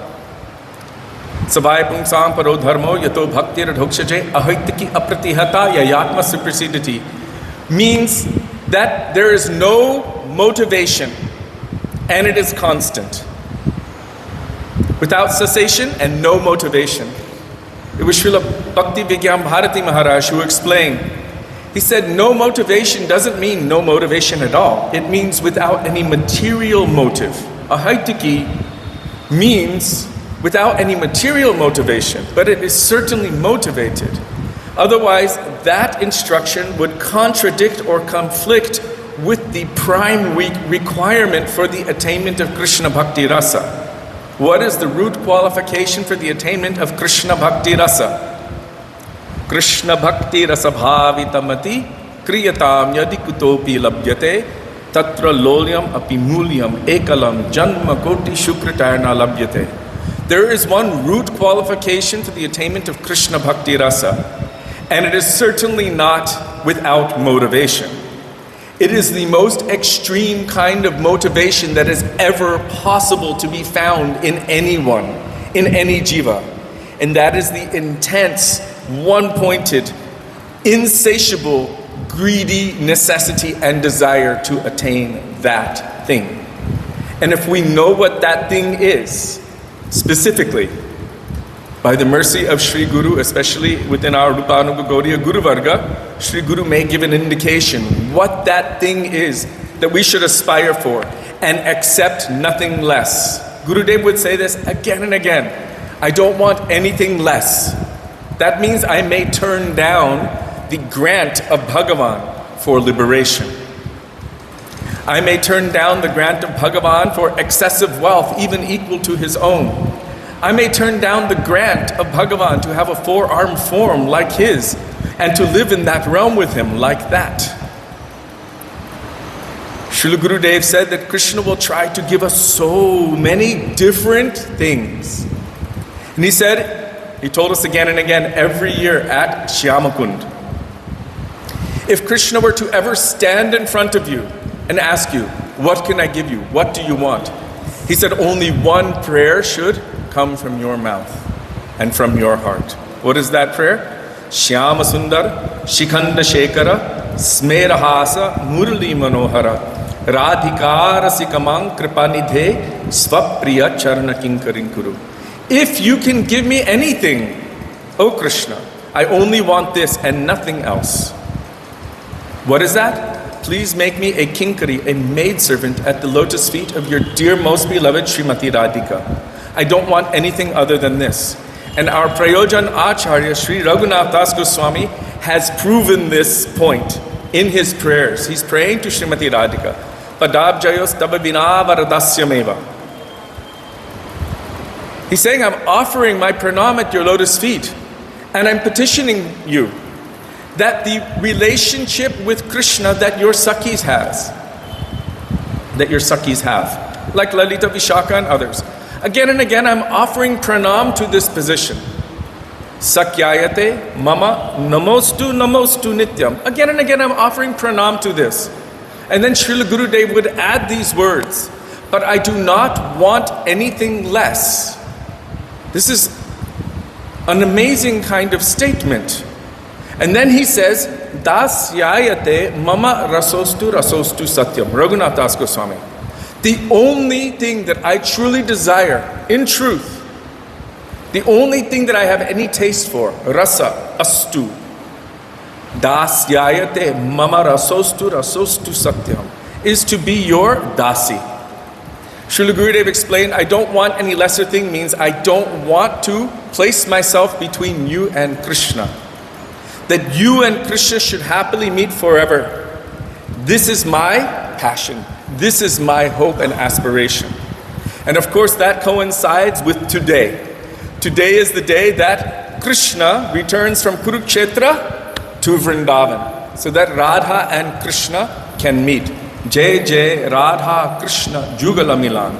Savaya pungsam paro dharmo yato bhaktir dhokshaje ahaitaki apratihata yayatma suprasidati, means that there is no motivation and it is constant. Without cessation and no motivation. It was Srila Bhakti Vigyam Bharati Maharaj who explained. He said no motivation doesn't mean no motivation at all. It means without any material motive. Ahaitaki means without any material motivation, but it is certainly motivated. Otherwise, that instruction would contradict or conflict with the prime requirement for the attainment of Krishna Bhakti Rasa. What is the root qualification for the attainment of Krishna Bhakti Rasa? Krishna Bhakti Rasa Bhavitamati Kriyatam Yadi Kutopi Labhyate Tatra Lolyam Api Mulyam Ekalam Janma Koti Shukratarna Labhyate. There is one root qualification for the attainment of Krishna Bhakti Rasa, and it is certainly not without motivation. It is the most extreme kind of motivation that is ever possible to be found in anyone, in any jiva. And that is the intense, one-pointed, insatiable, greedy necessity and desire to attain that thing. And if we know what that thing is, specifically, by the mercy of Sri Guru, especially within our Rupanuga Gaudiya Guru Varga, Sri Guru may give an indication what that thing is that we should aspire for and accept nothing less. Gurudev would say this again and again. I don't want anything less. That means I may turn down the grant of Bhagavan for liberation. I may turn down the grant of Bhagavan for excessive wealth, even equal to his own. I may turn down the grant of Bhagavan to have a four-armed form like his and to live in that realm with him like that. Srila Gurudev said that Krishna will try to give us so many different things. And he told us again and again every year at Shyamakund, if Krishna were to ever stand in front of you and ask you, what can I give you? What do you want? He said only one prayer should come from your mouth and from your heart. What is that prayer? Shyama Sundar, Shikhanda Shekara, Smerahasa, Murli Manohara, Radhikara Sikamang Kripanidhe, Svapriya Charna Kinkarinkuru. If you can give me anything, O Krishna, I only want this and nothing else. What is that? Please make me a kinkari, a maidservant at the lotus feet of your dear most beloved Srimati Radhika. I don't want anything other than this. And our Prayojan Acharya, Sri Raghunath Das Goswami, has proven this point in his prayers. He's praying to Srimati Radhika. Padabjayos tababina varadasya. He's saying, I'm offering my pranam at your lotus feet. And I'm petitioning you that the relationship with Krishna that your Sakhis have, like Lalita Vishaka and others. Again and again, I'm offering pranam to this position. Sakyayate mama namostu nityam. Again and again, I'm offering pranam to this. And then Srila Gurudev would add these words, but I do not want anything less. This is an amazing kind of statement. And then he says, Dasyayate mama rasostu satyam. Raghunath Das Goswami. The only thing that I truly desire, in truth, the only thing that I have any taste for, rasa, astu, dasyayate mama rasostu satyam, is to be your dasi. Srila Gurudev explained, I don't want any lesser thing means I don't want to place myself between you and Krishna. That you and Krishna should happily meet forever. This is my passion. This is my hope and aspiration. And of course that coincides with today. Today is the day that Krishna returns from Kurukshetra to Vrindavan, so that Radha and Krishna can meet. Jai Jai Radha Krishna Jugala Milan.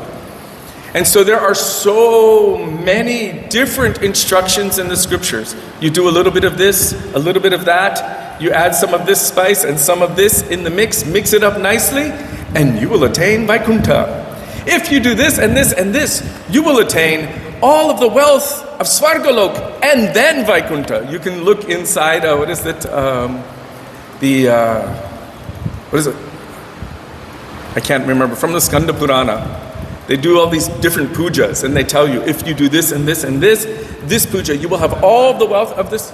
And so there are so many different instructions in the scriptures. You do a little bit of this, a little bit of that. You add some of this spice and some of this in the mix it up nicely, and you will attain Vaikuntha. If you do this and this and this, you will attain all of the wealth of Svargalok and then Vaikuntha. You can look inside, what is it? What is it? I can't remember. From the Skanda Purana. They do all these different pujas, and they tell you, if you do this and this and this puja, you will have all the wealth of this.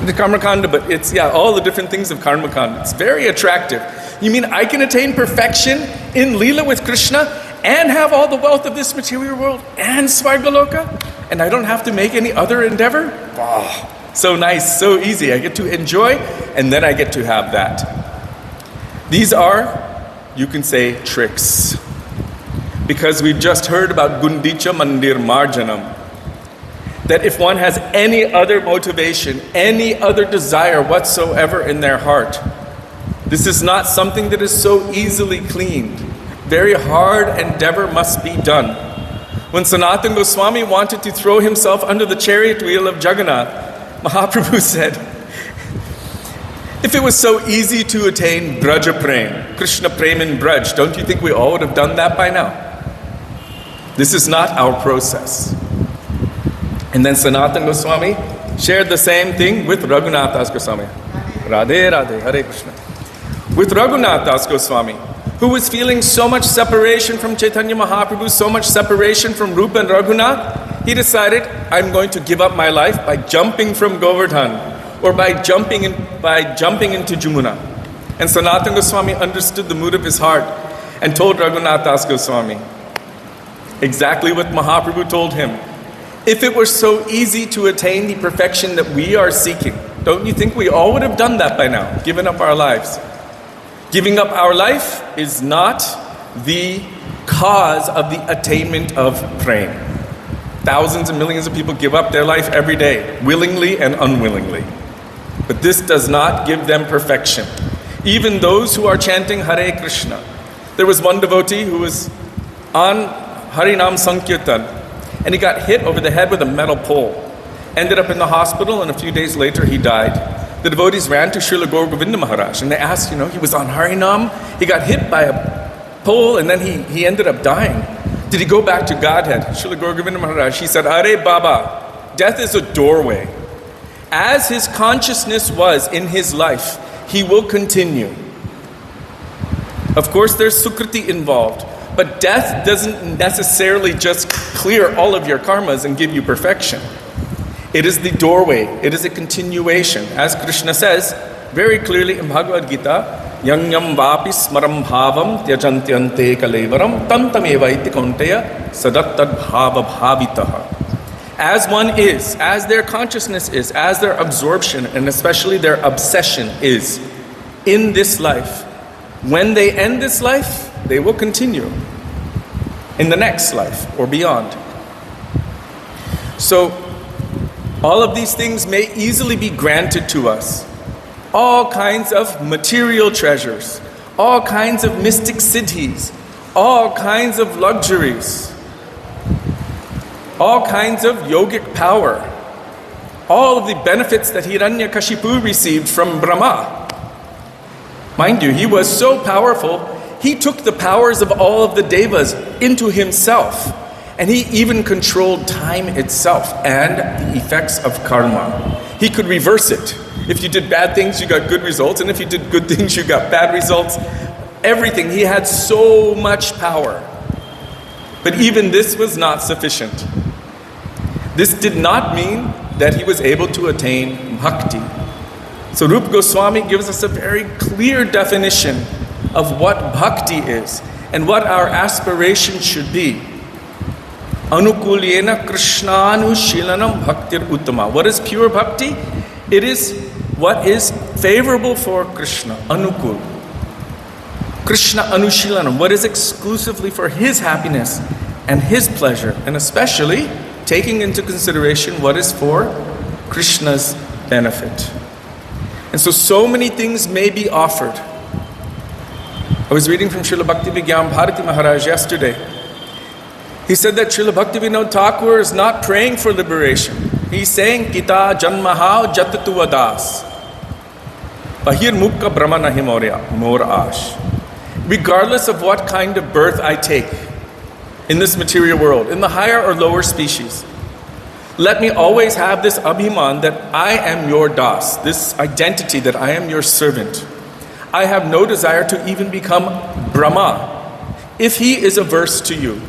The Karmakanda, but it's, all the different things of Karmakanda. It's very attractive. You mean I can attain perfection in Leela with Krishna and have all the wealth of this material world and Svargaloka, and I don't have to make any other endeavor? Wow, so nice, so easy. I get to enjoy, and then I get to have that. These are, you can say, tricks. Because we've just heard about Gundicha Mandir Marjanam. That if one has any other motivation, any other desire whatsoever in their heart, this is not something that is so easily cleaned. Very hard endeavor must be done. When Sanatana Goswami wanted to throw himself under the chariot wheel of Jagannath, Mahaprabhu said, if it was so easy to attain Braja Prem, Krishna Prem in Braj, don't you think we all would have done that by now? This is not our process. And then Sanatana Goswami shared the same thing with Raghunath Das Goswami. Radhe Radhe, Hare Krishna. With Raghunath Das Goswami, who was feeling so much separation from Chaitanya Mahaprabhu, so much separation from Rupa and Raghunath, he decided, I'm going to give up my life by jumping from Govardhan, or by jumping into Jamuna. And Sanatana Goswami understood the mood of his heart and told Raghunath Das Goswami exactly what Mahaprabhu told him. If it were so easy to attain the perfection that we are seeking, don't you think we all would have done that by now, given up our lives? Giving up our life is not the cause of the attainment of prem. Thousands and millions of people give up their life every day, willingly and unwillingly. But this does not give them perfection. Even those who are chanting Hare Krishna. There was one devotee who was on Harinam Sankirtan, and he got hit over the head with a metal pole. Ended up in the hospital, and a few days later he died. The devotees ran to Srila Gaur Govinda Maharaj, and they asked, he was on Harinam, he got hit by a pole, and then he ended up dying. Did he go back to Godhead? Srila Gaur Govinda Maharaj, he said, Are Baba, death is a doorway. As his consciousness was in his life, he will continue. Of course, there's Sukriti involved, but death doesn't necessarily just clear all of your karmas and give you perfection. It is the doorway, it is a continuation. As Krishna says very clearly in Bhagavad Gita, Yang yam vapi smaram bhavam tyajantyante kalevaram tantameva iti kaunteya sadattad bhava bhavitaha. As one is, as their consciousness is, as their absorption and especially their obsession is in this life, when they end this life, they will continue in the next life or beyond. So, all of these things may easily be granted to us. All kinds of material treasures, all kinds of mystic siddhis, all kinds of luxuries, all kinds of yogic power, all of the benefits that Hiranyakashipu received from Brahma. Mind you, he was so powerful, he took the powers of all of the devas into himself, and he even controlled time itself and the effects of karma. He could reverse it. If you did bad things, you got good results, and if you did good things, you got bad results. Everything. He had so much power. But even this was not sufficient. This did not mean that he was able to attain bhakti. So Rupa Goswami gives us a very clear definition of what bhakti is and what our aspiration should be. Anukulyena Krishnanushilanam bhaktir uttama. What is pure bhakti? It is what is favorable for Krishna, anukul. Krishna anushilanam, what is exclusively for his happiness and his pleasure, and especially taking into consideration what is for Krishna's benefit. And so many things may be offered. I was reading from Srila Bhakti Vigyan Bharati Maharaj yesterday. He said that Srila Bhaktivinoda Thakur is not praying for liberation. He's saying, Kita janmahao jatatu adas. Bahir mukka brahmanahi mor ash. Regardless of what kind of birth I take in this material world, in the higher or lower species, let me always have this abhiman that I am your das, this identity that I am your servant. I have no desire to even become Brahma if he is averse to you.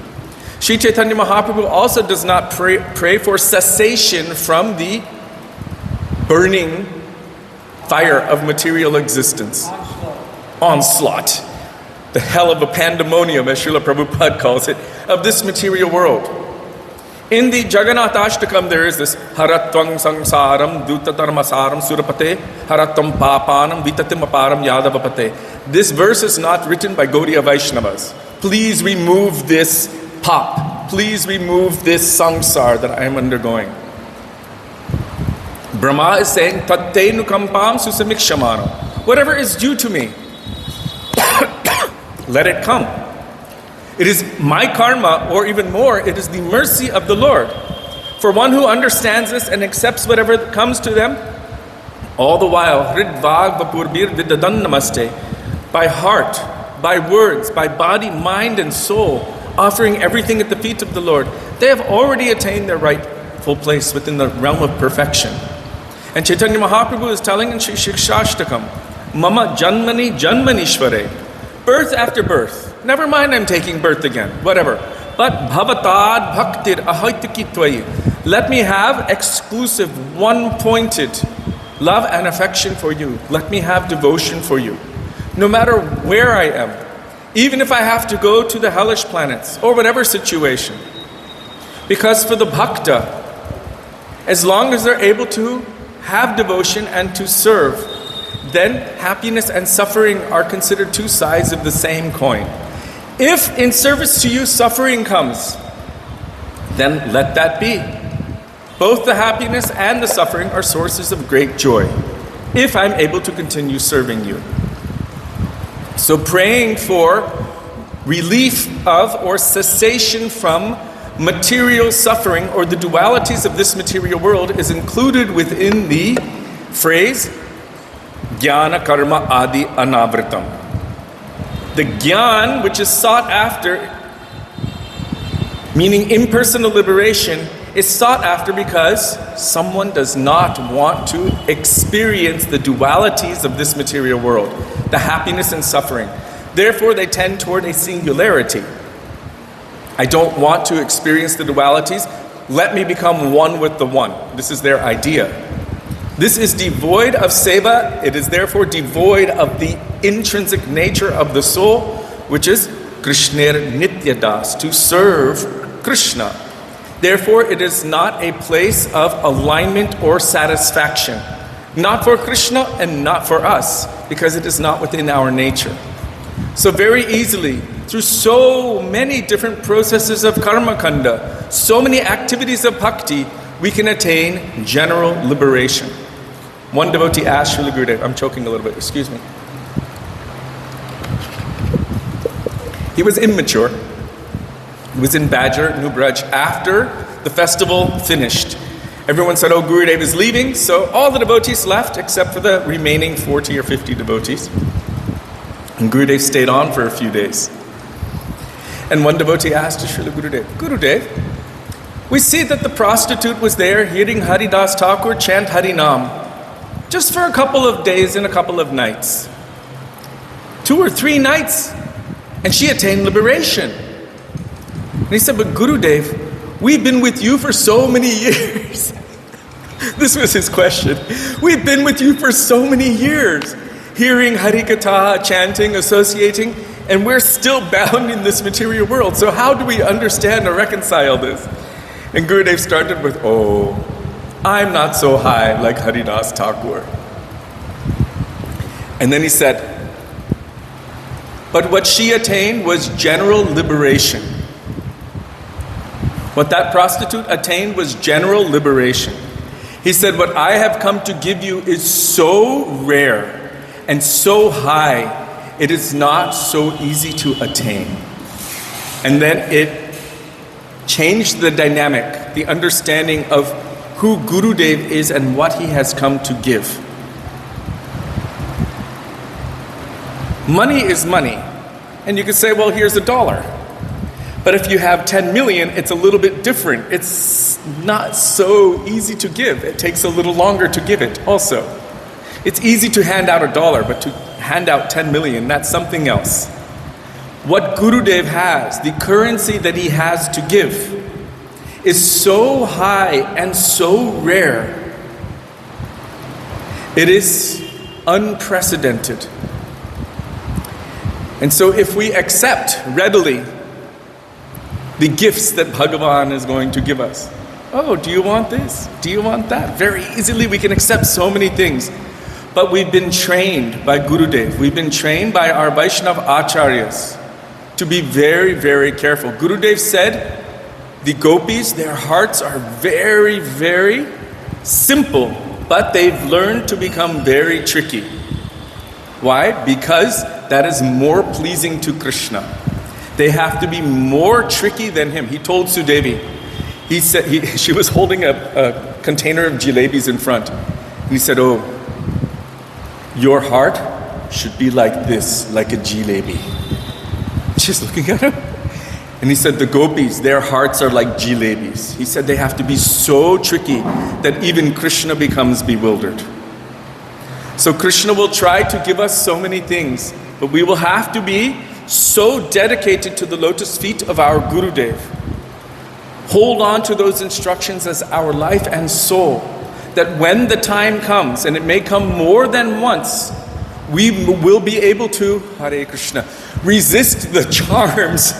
Sri Chaitanya Mahaprabhu also does not pray for cessation from the burning fire of material existence. Onslaught. The hell of a pandemonium, as Srila Prabhupada calls it, of this material world. In the Jagannath Ashtakam, there is this Haratvang Samsaram Dutatarmasaram Surapate Haratvam Papanam Vitatim Aparam Yadavapate. This verse is not written by Gaudiya Vaishnavas. Please remove this pop. Please remove this samsar that I am undergoing. Brahma is saying, Tatte nukampam susamikshamano. Whatever is due to me, let it come. It is my karma, or even more, it is the mercy of the Lord. For one who understands this and accepts whatever comes to them, all the while, hridvag vapurbir vidadan namaste, by heart, by words, by body, mind, and soul, offering everything at the feet of the Lord, they have already attained their rightful place within the realm of perfection. And Chaitanya Mahaprabhu is telling in Sri Shikshashtakam, Mama janmani janmanishvare, birth after birth. Never mind I'm taking birth again, whatever. But bhavatad bhaktir ahaitikitvayi. Let me have exclusive, one-pointed love and affection for you. Let me have devotion for you. No matter where I am. Even if I have to go to the hellish planets or whatever situation. Because for the bhakta, as long as they're able to have devotion and to serve, then happiness and suffering are considered two sides of the same coin. If in service to you suffering comes, then let that be. Both the happiness and the suffering are sources of great joy, if I'm able to continue serving you. So praying for relief of or cessation from material suffering or the dualities of this material world is included within the phrase Jnana Karma Adi Anavritam. The Jnana, which is sought after, meaning impersonal liberation, is sought after because someone does not want to experience the dualities of this material world, the happiness and suffering. Therefore, they tend toward a singularity. I don't want to experience the dualities. Let me become one with the one. This is their idea. This is devoid of seva. It is therefore devoid of the intrinsic nature of the soul, which is Krishner Nityadas, to serve Krishna. Therefore, it is not a place of alignment or satisfaction. Not for Krishna and not for us, because it is not within our nature. So very easily, through so many different processes of karma kanda, so many activities of bhakti, we can attain general liberation. One devotee asked Srila Gurudev, I'm choking a little bit, excuse me. He was immature. He was in Badger, New Braj, after the festival finished. Everyone said, oh, Gurudev is leaving, so all the devotees left except for the remaining 40 or 50 devotees. And Gurudev stayed on for a few days. And one devotee asked to Srila Gurudev, Gurudev, we see that the prostitute was there hearing Haridas Thakur chant Harinam just for a couple of days and a couple of nights. 2 or 3 nights, and she attained liberation. And he said, but Gurudev, we've been with you for so many years. This was his question. We've been with you for so many years, hearing Harikatha, chanting, associating, and we're still bound in this material world. So how do we understand or reconcile this? And Gurudev started with, oh, I'm not so high like Haridas Thakur. And then he said, but what she attained was general liberation. What that prostitute attained was general liberation. He said, what I have come to give you is so rare and so high, it is not so easy to attain. And then it changed the dynamic, the understanding of who Gurudev is and what he has come to give. Money is money. And you could say, well, here's $1. But if you have 10 million, it's a little bit different. It's not so easy to give. It takes a little longer to give it also. It's easy to hand out $1, but to hand out 10 million, that's something else. What Gurudev has, the currency that he has to give, is so high and so rare. It is unprecedented. And so if we accept readily the gifts that Bhagavan is going to give us, oh, do you want this? Do you want that? Very easily we can accept so many things. But we've been trained by Gurudev. We've been trained by our Vaishnava Acharyas to be very, very careful. Gurudev said, the gopis, their hearts are very, very simple, but they've learned to become very tricky. Why? Because that is more pleasing to Krishna. They have to be more tricky than him. He told Sudevi, he said, she was holding a container of jalebis in front. And he said, oh, your heart should be like this, like a jalebi. She's looking at him. And he said, the gopis, their hearts are like jalebis. He said they have to be so tricky that even Krishna becomes bewildered. So Krishna will try to give us so many things, but we will have to be so dedicated to the lotus feet of our Gurudev. Hold on to those instructions as our life and soul, that when the time comes, and it may come more than once, we will be able to, Hare Krishna, resist the charms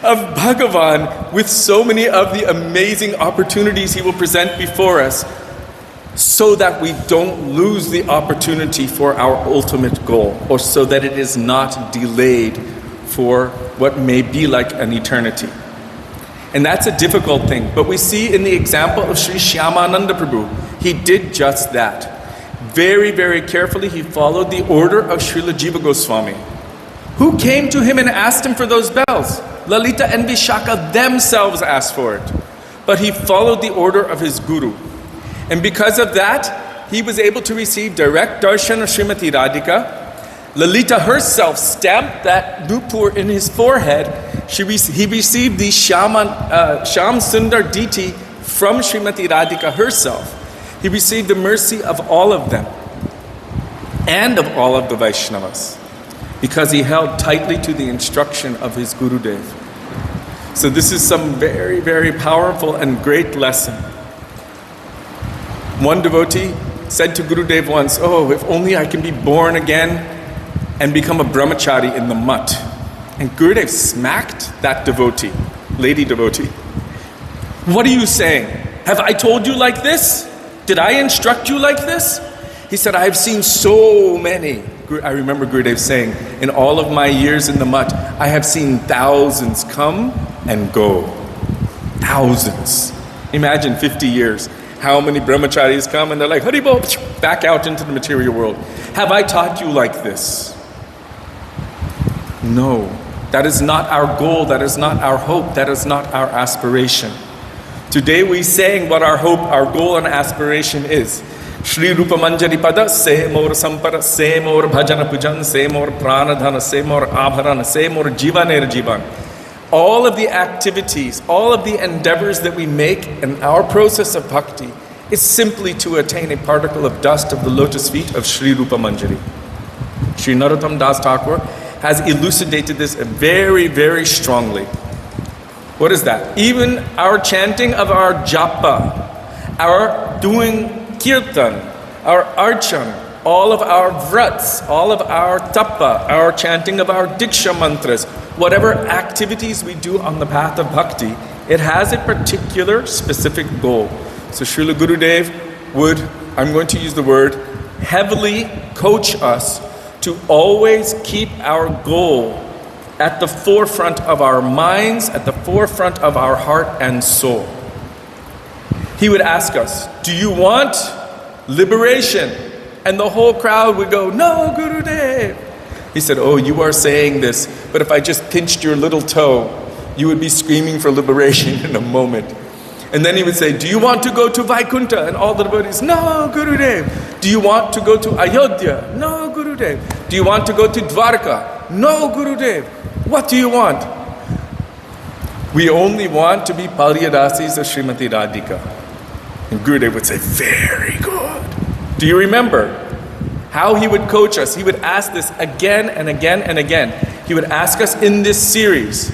of Bhagavan with so many of the amazing opportunities he will present before us, so that we don't lose the opportunity for our ultimate goal, or so that it is not delayed for what may be like an eternity. And that's a difficult thing. But we see in the example of Sri Shyamananda Prabhu, he did just that. Very, very carefully, he followed the order of Srila Jiva Goswami. Who came to him and asked him for those bells? Lalita and Vishaka themselves asked for it. But he followed the order of his guru. And because of that, he was able to receive direct darshan of Srimati Radhika. Lalita herself stamped that nupur in his forehead. He received the Sham Sundar Diti from Srimati Radhika herself. He received the mercy of all of them and of all of the Vaishnavas, because he held tightly to the instruction of his Gurudev. So this is some very, very powerful and great lesson. One devotee said to Gurudev once, oh, if only I can be born again and become a brahmachari in the mutt. And Gurudev smacked that devotee, lady devotee. What are you saying? Have I told you like this? Did I instruct you like this? He said, I have seen so many. I remember Gurudev saying, in all of my years in the mutt, I have seen thousands come and go. Thousands. Imagine 50 years. How many brahmacharis come and they're like, Haribol, back out into the material world. Have I taught you like this? No. That is not our goal. That is not our hope. That is not our aspiration. Today we saying what our hope, our goal and aspiration is. Shri Rupa Manjari Pada, se more sampara, se more bhajana pujan, se more pranadhana, se more abharana, se more jivaner jivan. All of the activities, all of the endeavors that we make in our process of bhakti is simply to attain a particle of dust of the lotus feet of Shri Rupa Manjari. Shri Narottam Das Thakur has elucidated this very, very strongly. What is that? Even our chanting of our japa, our doing kirtan, our archan, all of our vrats, all of our tapa, our chanting of our diksha mantras, whatever activities we do on the path of bhakti, it has a particular specific goal. So Srila Gurudev would, I'm going to use the word, heavily coach us to always keep our goal at the forefront of our minds, at the forefront of our heart and soul. He would ask us, do you want liberation? And the whole crowd would go, no, Gurudev. He said, oh, you are saying this, but if I just pinched your little toe, you would be screaming for liberation in a moment. And then he would say, do you want to go to Vaikuntha? And all the devotees, no, Gurudev. Do you want to go to Ayodhya? No, Gurudev. Do you want to go to Dwarka? No, Gurudev. What do you want? We only want to be Palyadasis of Srimati Radhika. And Gurudev would say, very good. Do you remember how he would coach us? He would ask this again and again and again. He would ask us in this series.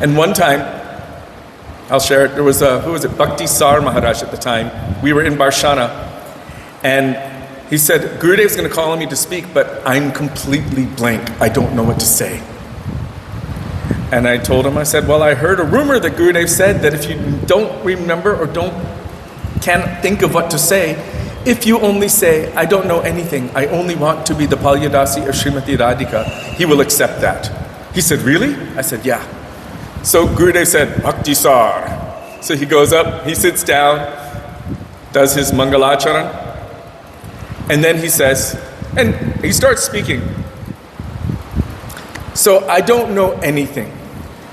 And one time, I'll share it. There was Bhakti Sar Maharaj at the time. We were in Barshana, and he said, Gurudev's going to call on me to speak, but I'm completely blank. I don't know what to say. And I told him, I said, well, I heard a rumor that Gurudev said that if you don't remember or can't think of what to say, if you only say, I don't know anything, I only want to be the Palyadasi of Srimati Radhika, he will accept that. He said, really? I said, yeah. So Gurudev said, Bhakti Sar. So he goes up, he sits down, does his Mangalacharan, and then he says, and he starts speaking. So I don't know anything.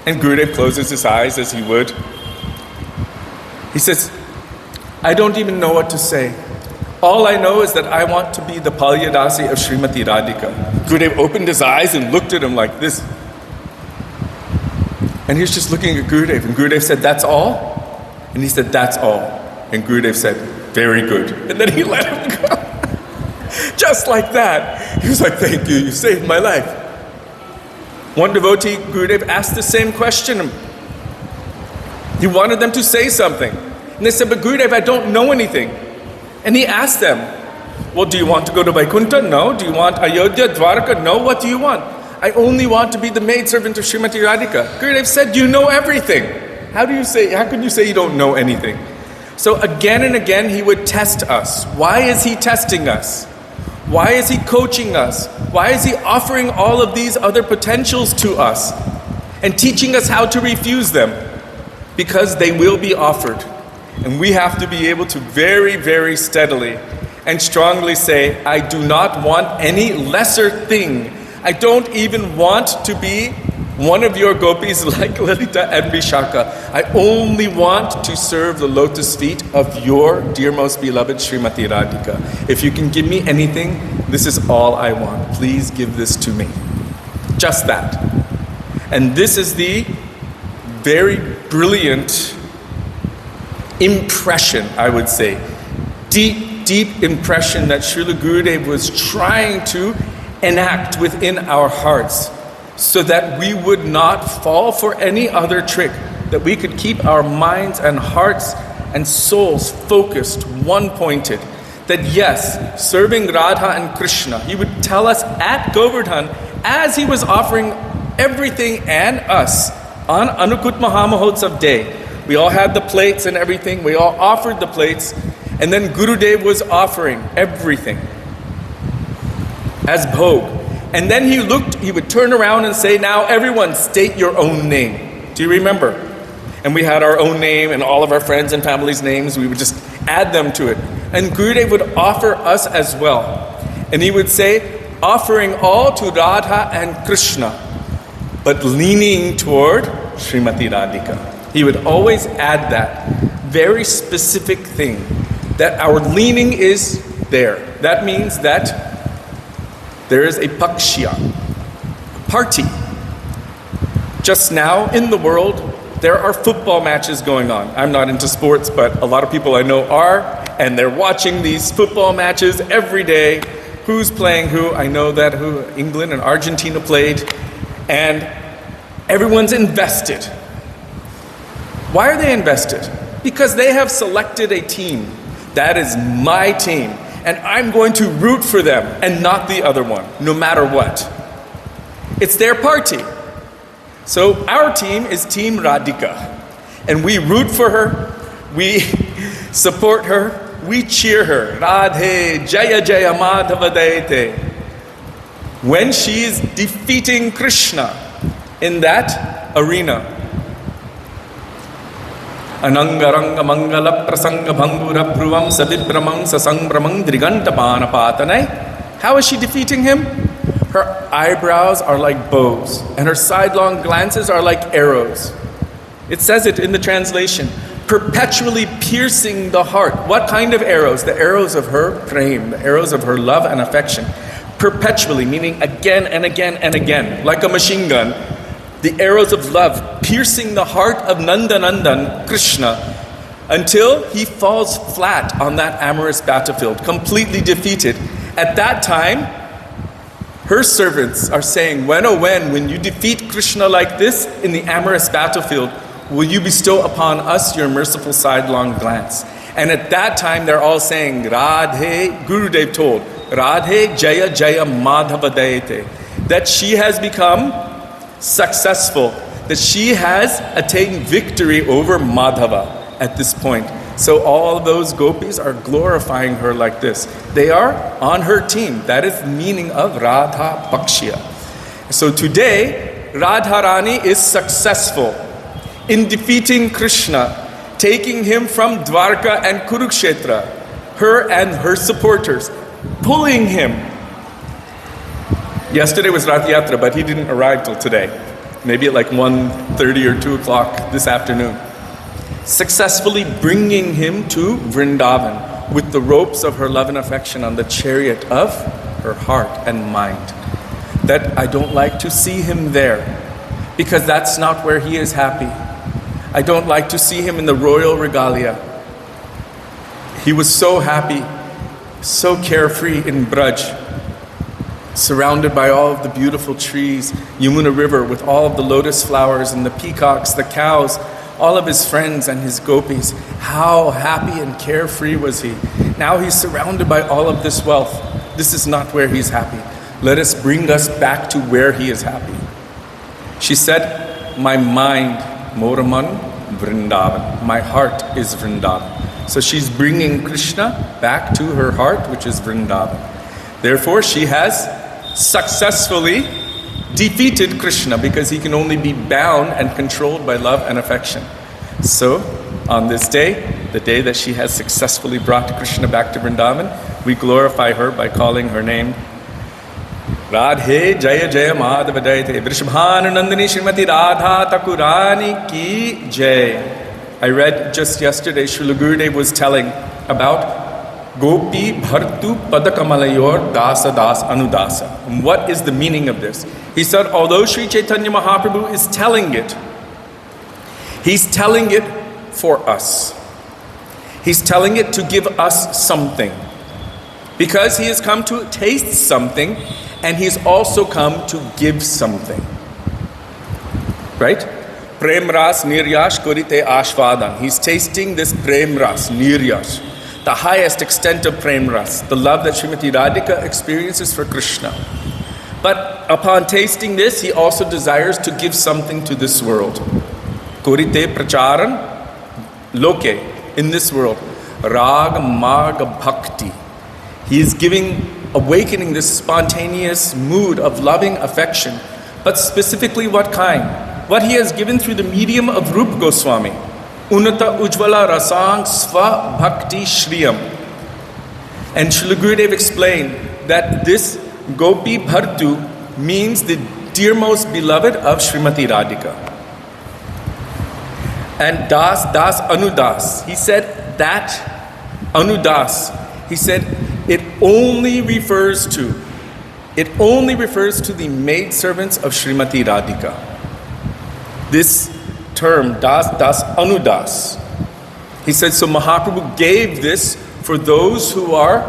And Gurudev closes his eyes as he would. He says, I don't even know what to say. All I know is that I want to be the Palyadasi of Srimati Radhika. Gurudev opened his eyes and looked at him like this. And he was just looking at Gurudev. And Gurudev said, that's all? And he said, that's all. And Gurudev said, very good. And then he let him go. Just like that. He was like, thank you, you saved my life. One devotee, Gurudev, asked the same question. He wanted them to say something. And they said, but Gurudev, I don't know anything. And he asked them, well, do you want to go to Vaikuntha? No. Do you want Ayodhya, Dwarka? No. What do you want? I only want to be the maidservant of Srimati Radhika. Gurudev said, you know everything. How can you say you don't know anything? So again and again, he would test us. Why is he testing us? Why is he coaching us? Why is he offering all of these other potentials to us and teaching us how to refuse them? Because they will be offered. And we have to be able to very, very steadily and strongly say, I do not want any lesser thing. I don't even want to be one of your gopis like Lalita and Vishaka. I only want to serve the lotus feet of your dear most beloved Srimati Radhika. If you can give me anything, this is all I want. Please give this to me. Just that. And this is the very brilliant impression, I would say. Deep impression that Srila Gurudev was trying to enact within our hearts, so that we would not fall for any other trick, that we could keep our minds and hearts and souls focused, one-pointed, that yes, serving Radha and Krishna, he would tell us at Govardhan, as he was offering everything and us on Anukut Mahamahotsav day. We all had the plates and everything, we all offered the plates, and then Gurudev was offering everything as bhog. And then he would turn around and say, now everyone state your own name. Do you remember? And we had our own name and all of our friends and family's names. We would just add them to it. And Gurudev would offer us as well. And he would say, offering all to Radha and Krishna, but leaning toward Srimati Radhika. He would always add that very specific thing, that our leaning is there. That means that there is a pakshya, a party. Just now in the world, there are football matches going on. I'm not into sports, but a lot of people I know are, and they're watching these football matches every day. Who's playing who? I know that England and Argentina played, and everyone's invested. Why are they invested? Because they have selected a team. That is my team. And I'm going to root for them and not the other one, no matter what. It's their party. So our team is Team Radhika. And we root for her, we support her, we cheer her. Radhe Jaya Jaya Madhava Dayate. When she is defeating Krishna in that arena, Anangaranga Mangala Prasanga Bhangura Pruvam Sadibramang Sasangramang Drigantapana Patanai. How is she defeating him? Her eyebrows are like bows, and her sidelong glances are like arrows. It says it in the translation, perpetually piercing the heart. What kind of arrows? The arrows of her prem, the arrows of her love and affection. Perpetually, meaning again and again and again, like a machine gun. The arrows of love piercing the heart of Nandanandan, Krishna, until he falls flat on that amorous battlefield, completely defeated. At that time, her servants are saying, when you defeat Krishna like this in the amorous battlefield, will you bestow upon us your merciful sidelong glance? And at that time, they're all saying, Radhe, Gurudev told, Radhe Jaya Jaya Madhava Dayate, that she has become successful, that she has attained victory over Madhava at this point. So all those gopis are glorifying her like this. They are on her team. That is the meaning of Radha Bhakshya. So today, Radharani is successful in defeating Krishna, taking him from Dwarka and Kurukshetra, her and her supporters, pulling him. Yesterday was Rath Yatra, but he didn't arrive till today. Maybe at like 1:30 or 2 o'clock this afternoon. Successfully bringing him to Vrindavan with the ropes of her love and affection on the chariot of her heart and mind. That I don't like to see him there, because that's not where he is happy. I don't like to see him in the royal regalia. He was so happy, so carefree in Braj, surrounded by all of the beautiful trees, Yamuna River with all of the lotus flowers and the peacocks, the cows, all of his friends and his gopis. How happy and carefree was he. Now he's surrounded by all of this wealth. This is not where he's happy. Let us bring us back to where he is happy. She said, my mind, Moraman, Vrindavan. My heart is Vrindavan. So she's bringing Krishna back to her heart, which is Vrindavan. Therefore, she has successfully defeated Krishna, because he can only be bound and controlled by love and affection. So, on this day, the day that she has successfully brought Krishna back to Vrindavan, we glorify her by calling her name Radhe Jaya Jaya Madhava Dayate Vrishabhanu Nandini Srimati Radha Thakurani Ki Jai. I read just yesterday, Srila Gurudev was telling about Gopi Bhartu Padakamalayur Dasa Das Anudasa. And what is the meaning of this? He said, although Sri Chaitanya Mahaprabhu is telling it, he's telling it for us. He's telling it to give us something. Because he has come to taste something, and he's also come to give something. Right? Prem Ras Niryash Korite Ashvadan. He's tasting this Prem Ras, Niryash, the highest extent of Prem Ras, the love that Srimati Radhika experiences for Krishna. But upon tasting this, he also desires to give something to this world. Korite Pracharan Loke, in this world. Rag Marga Bhakti. He is awakening this spontaneous mood of loving affection. But specifically what kind? What he has given through the medium of Rupa Goswami. Unata Ujvala Rasang Sva Bhakti Shriyam. And Srila Gurudev explained that this Gopi Bhartu means the dearmost beloved of Srimati Radhika. And Das Anudas, he said that Anudas, he said it only refers to the maidservants of Srimati Radhika. This term, Das Anudas, he said, so Mahaprabhu gave this for those who are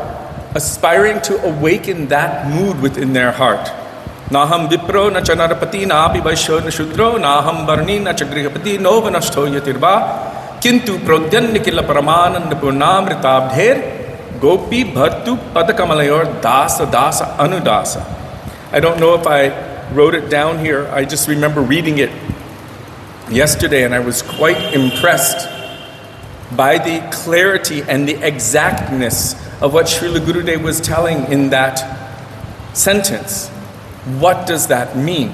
aspiring to awaken that mood within their heart. Naham Vipro na Chanarapati na api Vaishyo na Shudro naham Varni na Chagrihapati no vanashto yatirva kintu prodyan nikila paramananda purnamritabdher Gopi Bhartu Padakamalayur Dasa Anudasa. I don't know if I wrote it down here. I just remember reading it yesterday, and I was quite impressed by the clarity and the exactness of what Srila Gurudev was telling in that sentence. What does that mean?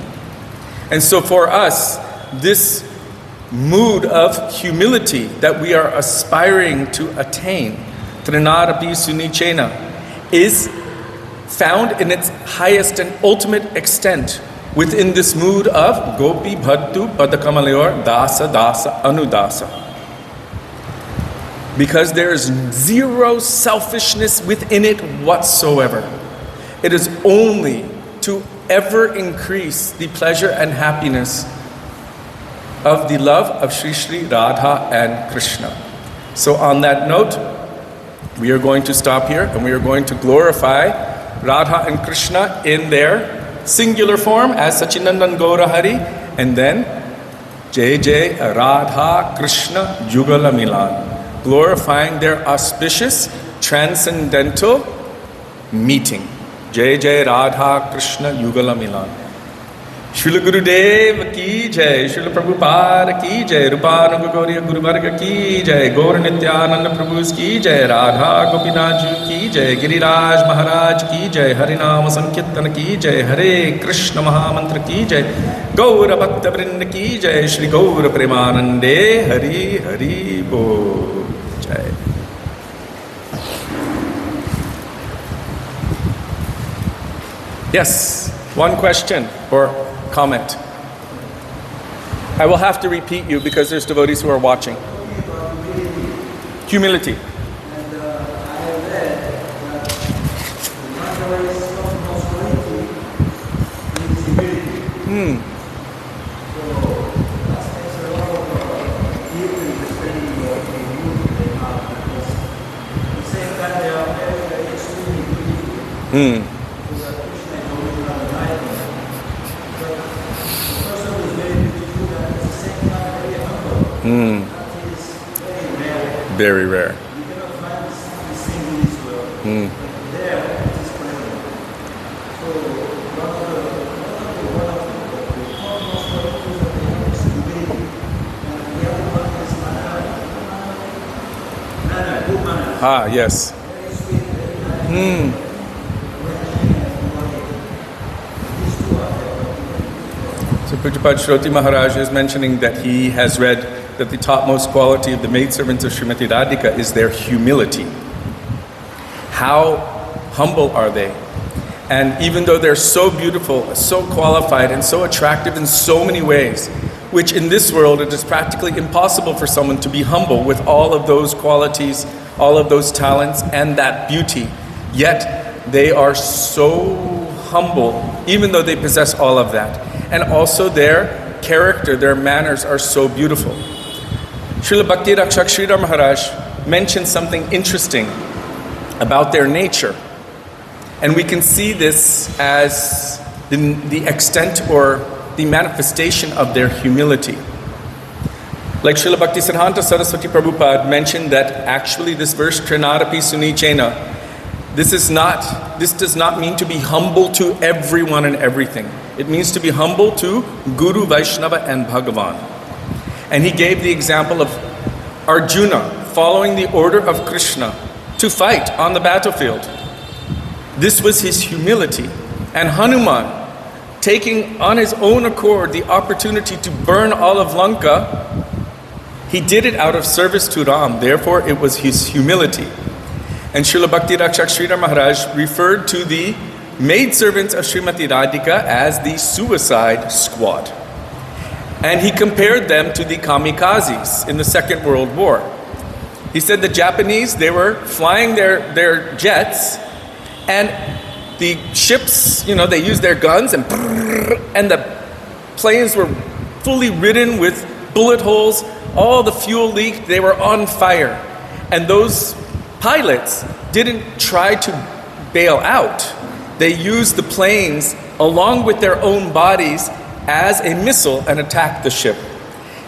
And so for us, this mood of humility that we are aspiring to attain, Trinarapi Sunichena, is found in its highest and ultimate extent within this mood of Gopi Bhattu Padakamalayur Dasa Dasa Anudasa. Because there is zero selfishness within it whatsoever. It is only to ever increase the pleasure and happiness of the love of Sri Sri Radha and Krishna. So on that note, we are going to stop here and we are going to glorify Radha and Krishna in their singular form as Sachinandan Gaura Hari, and then Jai Jai Radha Krishna Yugala Milan, glorifying their auspicious transcendental meeting. Jai Jai Radha Krishna Yugala Milan. Srila Gurudev ki jai, Srila Prabhupada ki jai, Rupanuga Gauriya Guru Varga ki jai, Gaur Nityananda Prabhus ki jai, Radha Gopinath ki jai, Giriraj Maharaj ki jai, Harinama Sankirtan ki jai, Hare Krishna Mahamantra ki jai, Gaura Bhakta Vrinda ki jai, Shri Gaura Premanande, Hari Hari Bol Jai. Yes, one question or comment. I will have to repeat you because there's devotees who are watching. Humility. Very rare. Ah, yes. So Pujapad Shroti Maharaj is mentioning that he has read that the topmost quality of the maidservants of Srimati Radhika is their humility. How humble are they? And even though they're so beautiful, so qualified, and so attractive in so many ways, which in this world it is practically impossible for someone to be humble with all of those qualities, all of those talents, and that beauty, yet they are so humble, even though they possess all of that. And also their character, their manners are so beautiful. Srila Bhakti Rakshak Sridhar Maharaj mentioned something interesting about their nature. And we can see this as the extent or the manifestation of their humility. Like Srila Bhakti Siddhanta Saraswati Prabhupada mentioned that actually this verse, Trinadapi Sunichena, this does not mean to be humble to everyone and everything. It means to be humble to Guru, Vaishnava, and Bhagavan. And he gave the example of Arjuna following the order of Krishna to fight on the battlefield. This was his humility. And Hanuman, taking on his own accord the opportunity to burn all of Lanka, he did it out of service to Ram. Therefore, it was his humility. And Srila Bhakti Rakshak Sridhar Maharaj referred to the maidservants of Srimati Radhika as the suicide squad. And he compared them to the kamikazes in the Second World War. He said the Japanese, they were flying their jets, and the ships, they used their guns, and the planes were fully ridden with bullet holes, all the fuel leaked, they were on fire. And those pilots didn't try to bail out. They used the planes along with their own bodies as a missile and attacked the ship.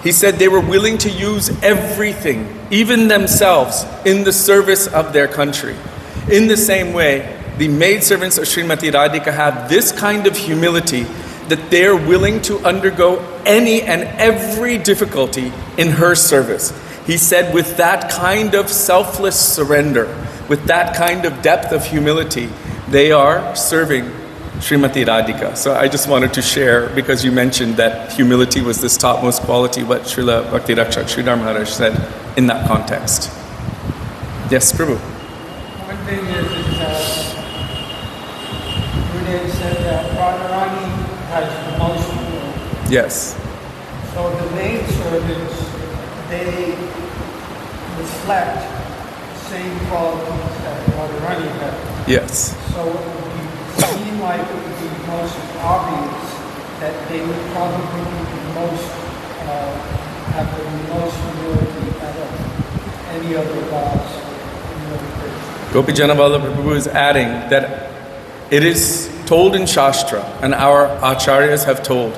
He said they were willing to use everything, even themselves, in the service of their country. In the same way, the maidservants of Srimati Radhika have this kind of humility that they're willing to undergo any and every difficulty in her service. He said with that kind of selfless surrender, with that kind of depth of humility, they are serving Srimati Radhika. So I just wanted to share, because you mentioned that humility was this topmost quality, what Srila Bhakti Rakshak Sridhar Maharaj said in that context. Yes, Prabhu. One thing is has the most humility. Yes. So the maidservants, they reflect the same qualities that Radharani had. Yes. So it would seem like it would be most obvious that they would probably be the most, have the most humility out of any other gods in the Krishna. Gopijana Vallabha Prabhu is adding that it is told in Shastra, and our acharyas have told,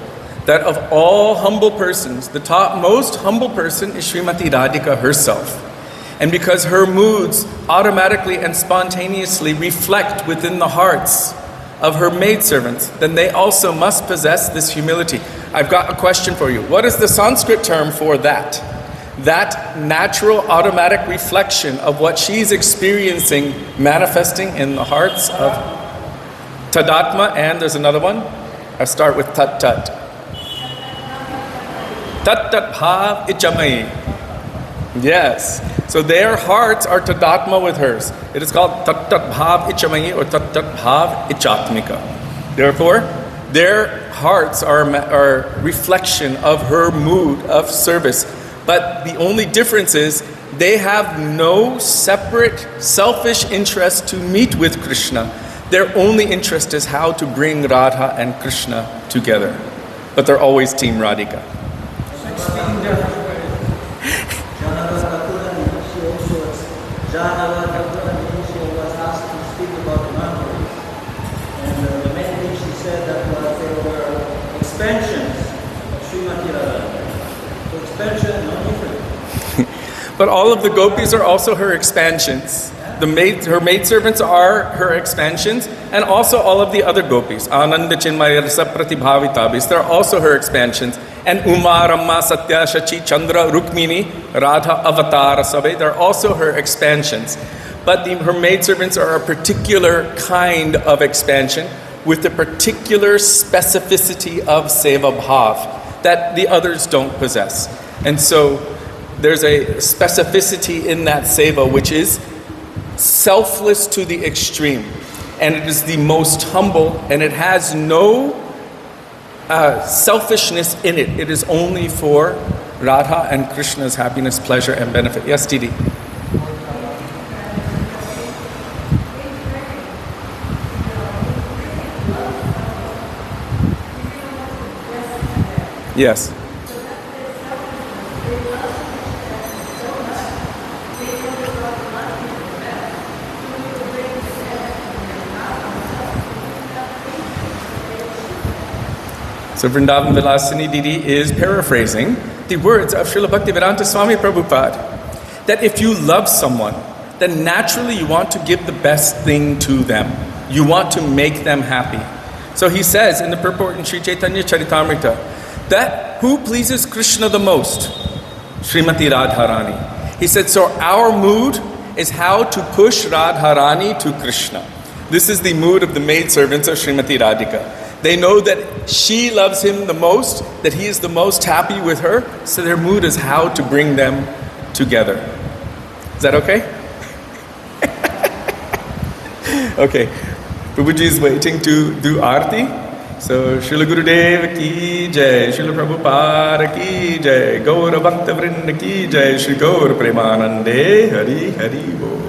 that of all humble persons, the top most humble person is Srimati Radhika herself. And because her moods automatically and spontaneously reflect within the hearts of her maidservants, then they also must possess this humility. I've got a question for you. What is the Sanskrit term for that? That natural automatic reflection of what she's experiencing manifesting in the hearts of Tadatma, and there's another one. I start with Tat Tat. Tat Tat Bhav Ichamai. Yes. So their hearts are Tadatma with hers. It is called Tat Tat Bhav Ichamai or Tat Tat Bhav Ichatmika. Therefore, their hearts are reflection of her mood of service. But the only difference is they have no separate selfish interest to meet with Krishna. Their only interest is how to bring Radha and Krishna together. But they're always Team Radhika. 16 different ways. Janava Thakurani, she was asked to speak about the mountains. And the main thing she said that there were expansions of Srimati Radha. So expansion, no different. But all of the gopis are also her expansions. Her maidservants are her expansions, and also all of the other gopis. Ananda Chinmaya Rasa Pratibhavitabis, they're also her expansions. And Uma, Ramma, Satya, Shachi, Chandra, Rukmini, Radha, Avatara, Sabe, they're also her expansions. But her maidservants are a particular kind of expansion with a particular specificity of Seva Bhav that the others don't possess. And so there's a specificity in that Seva which is selfless to the extreme. And it is the most humble, and it has no selfishness in it. It is only for Radha and Krishna's happiness, pleasure, and benefit. Yes, Didi? Yes. So Vrindavan Vilasini Didi is paraphrasing the words of Srila Bhaktivedanta Swami Prabhupada, that if you love someone, then naturally you want to give the best thing to them. You want to make them happy. So he says in the purport in Sri Chaitanya Charitamrita, that who pleases Krishna the most? Srimati Radharani. He said, so our mood is how to push Radharani to Krishna. This is the mood of the maidservants of Srimati Radhika. They know that she loves him the most, that he is the most happy with her, so their mood is how to bring them together. Is that okay? Okay. Prabhuji is waiting to do Aarti. So, Srila Gurudev ki jai, Srila Prabhupada ki jai, Gaura Bhakta Vrinda ki jai, Shri Gaur Premanande, Hari Hari Bo.